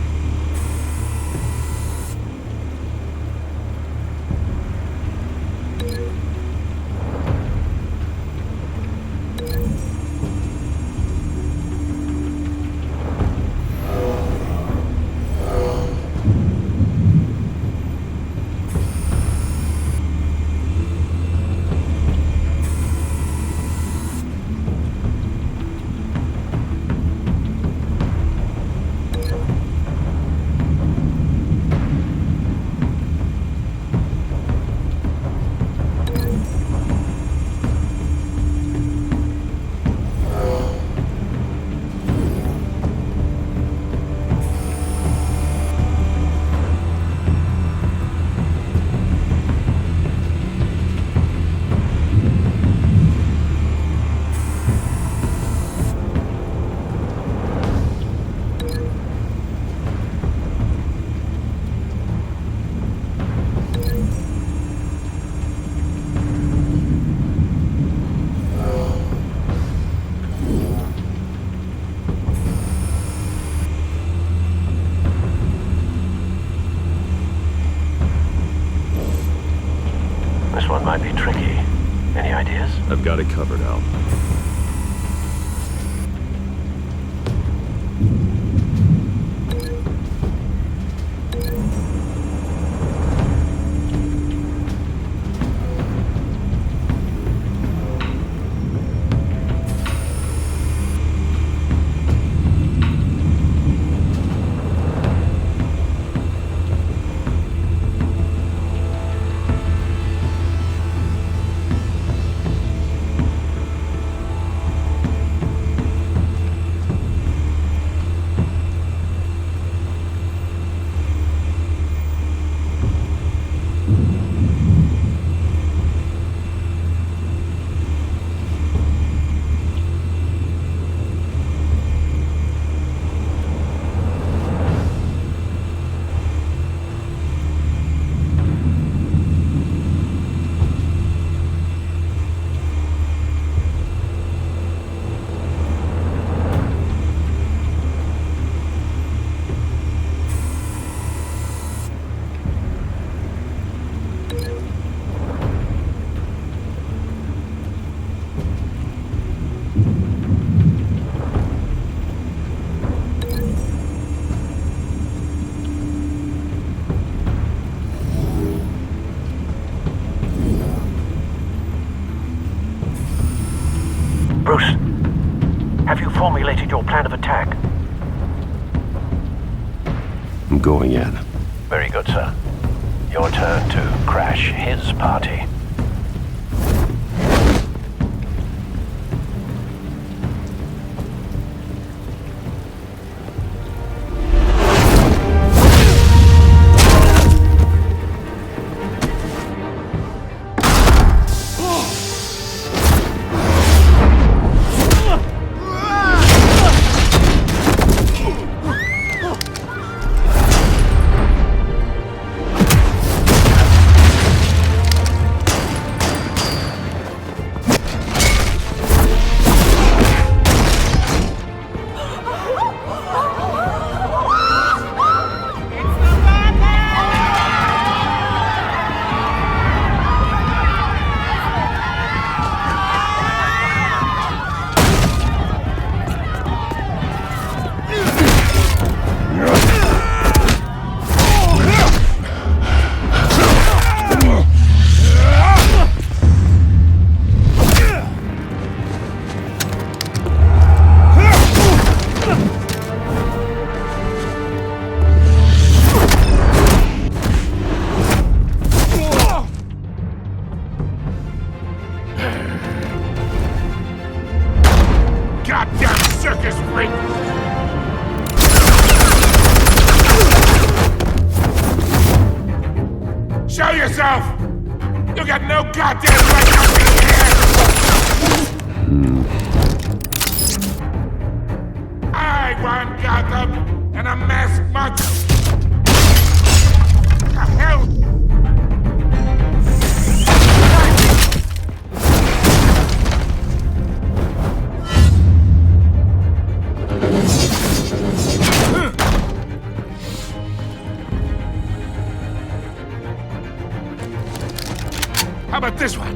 Speaker 18: This one might be tricky. Any ideas?
Speaker 7: I've got it covered, Al.
Speaker 18: Have you formulated your plan of attack?
Speaker 19: I'm going in.
Speaker 18: Very good, sir. Your turn to crash his party.
Speaker 5: Goddamn circus freak! Show yourself! You got no goddamn right to be here! I run Gotham, and a masked monster! What the hell? How about this one?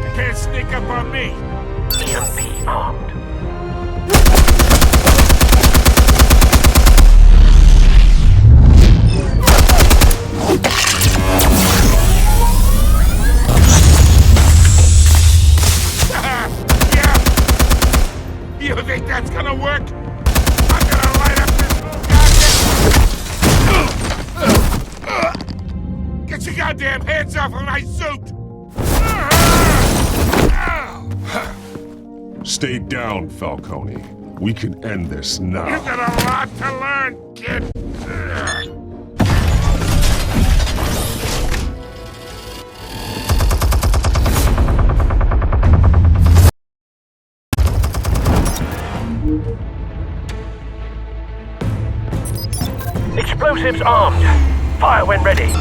Speaker 5: You can't sneak up on me.
Speaker 18: EMP armed.
Speaker 5: Yeah? You think that's gonna work? I'm gonna light up this goddamn... Get your goddamn hands off of my suit!
Speaker 19: Stay down, Falcone. We can end this now.
Speaker 5: You got a lot to learn, kid!
Speaker 18: Explosives armed. Fire when ready.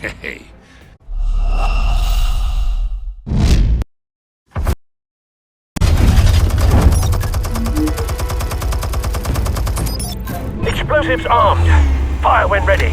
Speaker 5: Hey.
Speaker 18: Explosives armed. Fire when ready.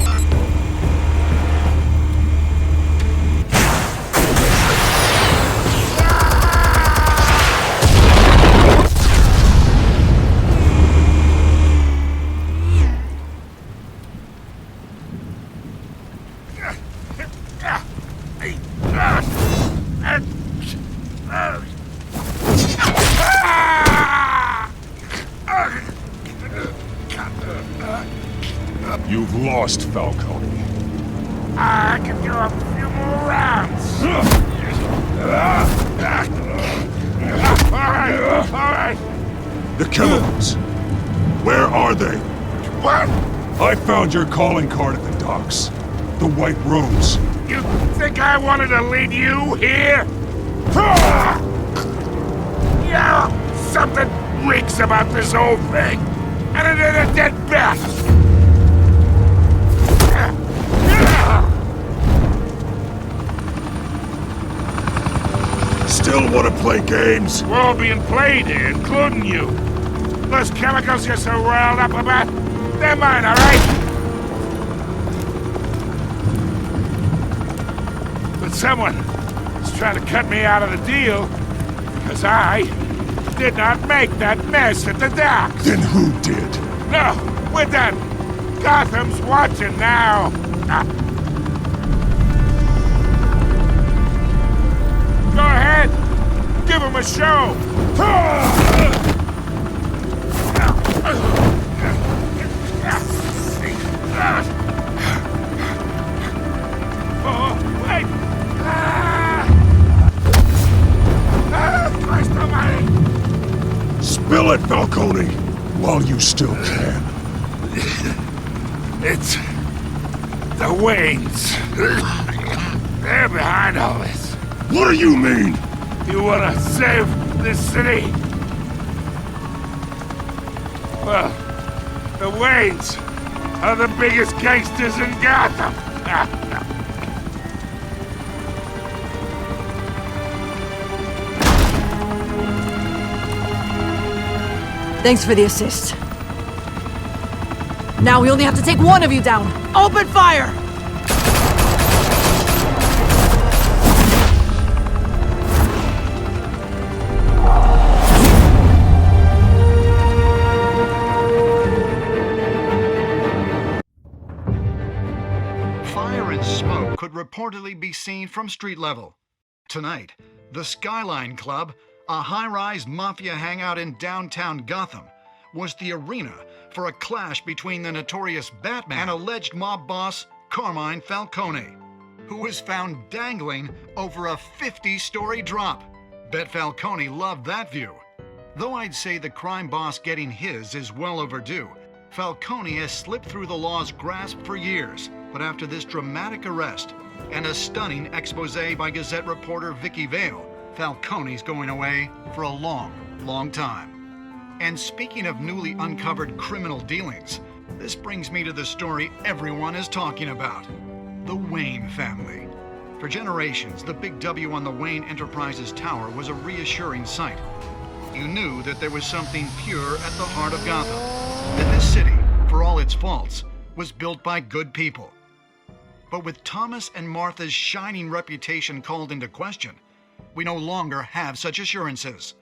Speaker 19: You've lost, Falcone.
Speaker 5: I can do a few more rounds. All right.
Speaker 19: The chemicals. Where are they?
Speaker 5: What?
Speaker 19: I found your calling card at the docks. The White Rose.
Speaker 5: You think I wanted to lead you here? Yeah, something reeks about this whole thing. And it ain't a dead bat.
Speaker 19: Still want to play games?
Speaker 5: We're all being played here, including you. Those chemicals you're so riled up about, they're mine, all right? But someone is trying to cut me out of the deal because I did not make that mess at the docks.
Speaker 19: Then who did?
Speaker 5: No, we're done. Gotham's watching now. Go ahead. Give him a show. Oh, wait. Christ almighty.
Speaker 19: Spill it, Falcone, while you still can.
Speaker 5: It's the Waynes. They're behind all this.
Speaker 19: What do you mean?
Speaker 5: You want to save this city? Well, the Waynes are the biggest gangsters in Gotham.
Speaker 17: Thanks for the assist. Now we only have to take one of you down. Open fire!
Speaker 12: Fire and smoke could reportedly be seen from street level. Tonight, the Skyline Club, a high-rise mafia hangout in downtown Gotham, was the arena for a clash between the notorious Batman and alleged mob boss Carmine Falcone, who was found dangling over a 50-story drop. Bet Falcone loved that view. Though I'd say the crime boss getting his is well overdue, Falcone has slipped through the law's grasp for years. But after this dramatic arrest and a stunning expose by Gazette reporter Vicky Vale, Falcone's going away for a long, long time. And speaking of newly uncovered criminal dealings, this brings me to the story everyone is talking about: the Wayne family. For generations, the big W on the Wayne Enterprises Tower was a reassuring sight. You knew that there was something pure at the heart of Gotham, that this city, for all its faults, was built by good people. But with Thomas and Martha's shining reputation called into question, we no longer have such assurances.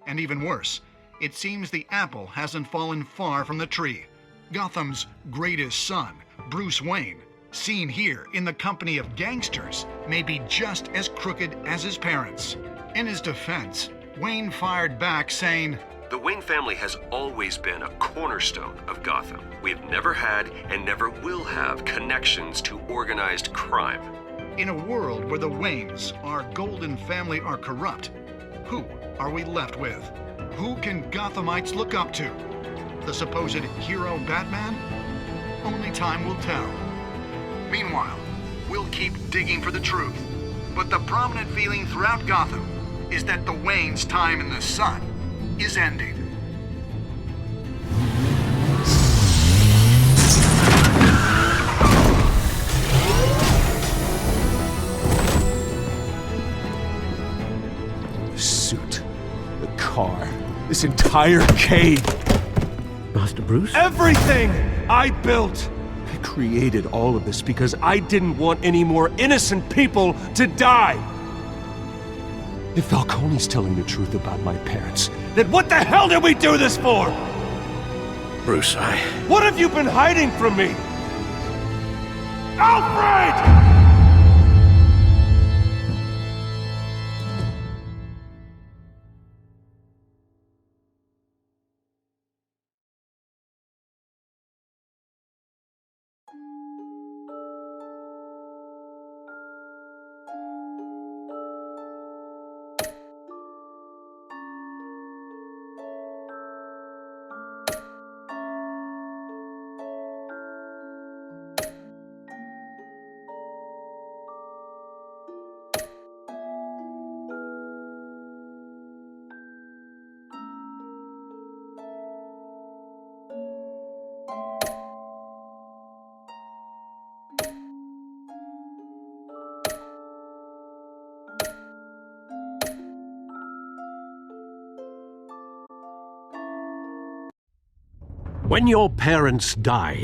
Speaker 12: And even worse, it seems the apple hasn't fallen far from the tree. Gotham's greatest son, Bruce Wayne, seen here in the company of gangsters, may be just as crooked as his parents. In his defense, Wayne fired back saying,
Speaker 7: "The Wayne family has always been a cornerstone of Gotham. We have never had and never will have connections to organized crime."
Speaker 12: In a world where the Waynes, our golden family, are corrupt, who are we left with? Who can Gothamites look up to? The supposed hero Batman? Only time will tell. Meanwhile, we'll keep digging for the truth. But the prominent feeling throughout Gotham is that the Waynes' time in the sun is ending.
Speaker 3: The suit, the car, this entire cave.
Speaker 6: Master Bruce?
Speaker 3: Everything I built! I created all of this because I didn't want any more innocent people to die. If Falcone's telling the truth about my parents, then what the hell did we do this for?
Speaker 6: Bruce,
Speaker 3: What have you been hiding from me? Alfred!
Speaker 6: When your parents died,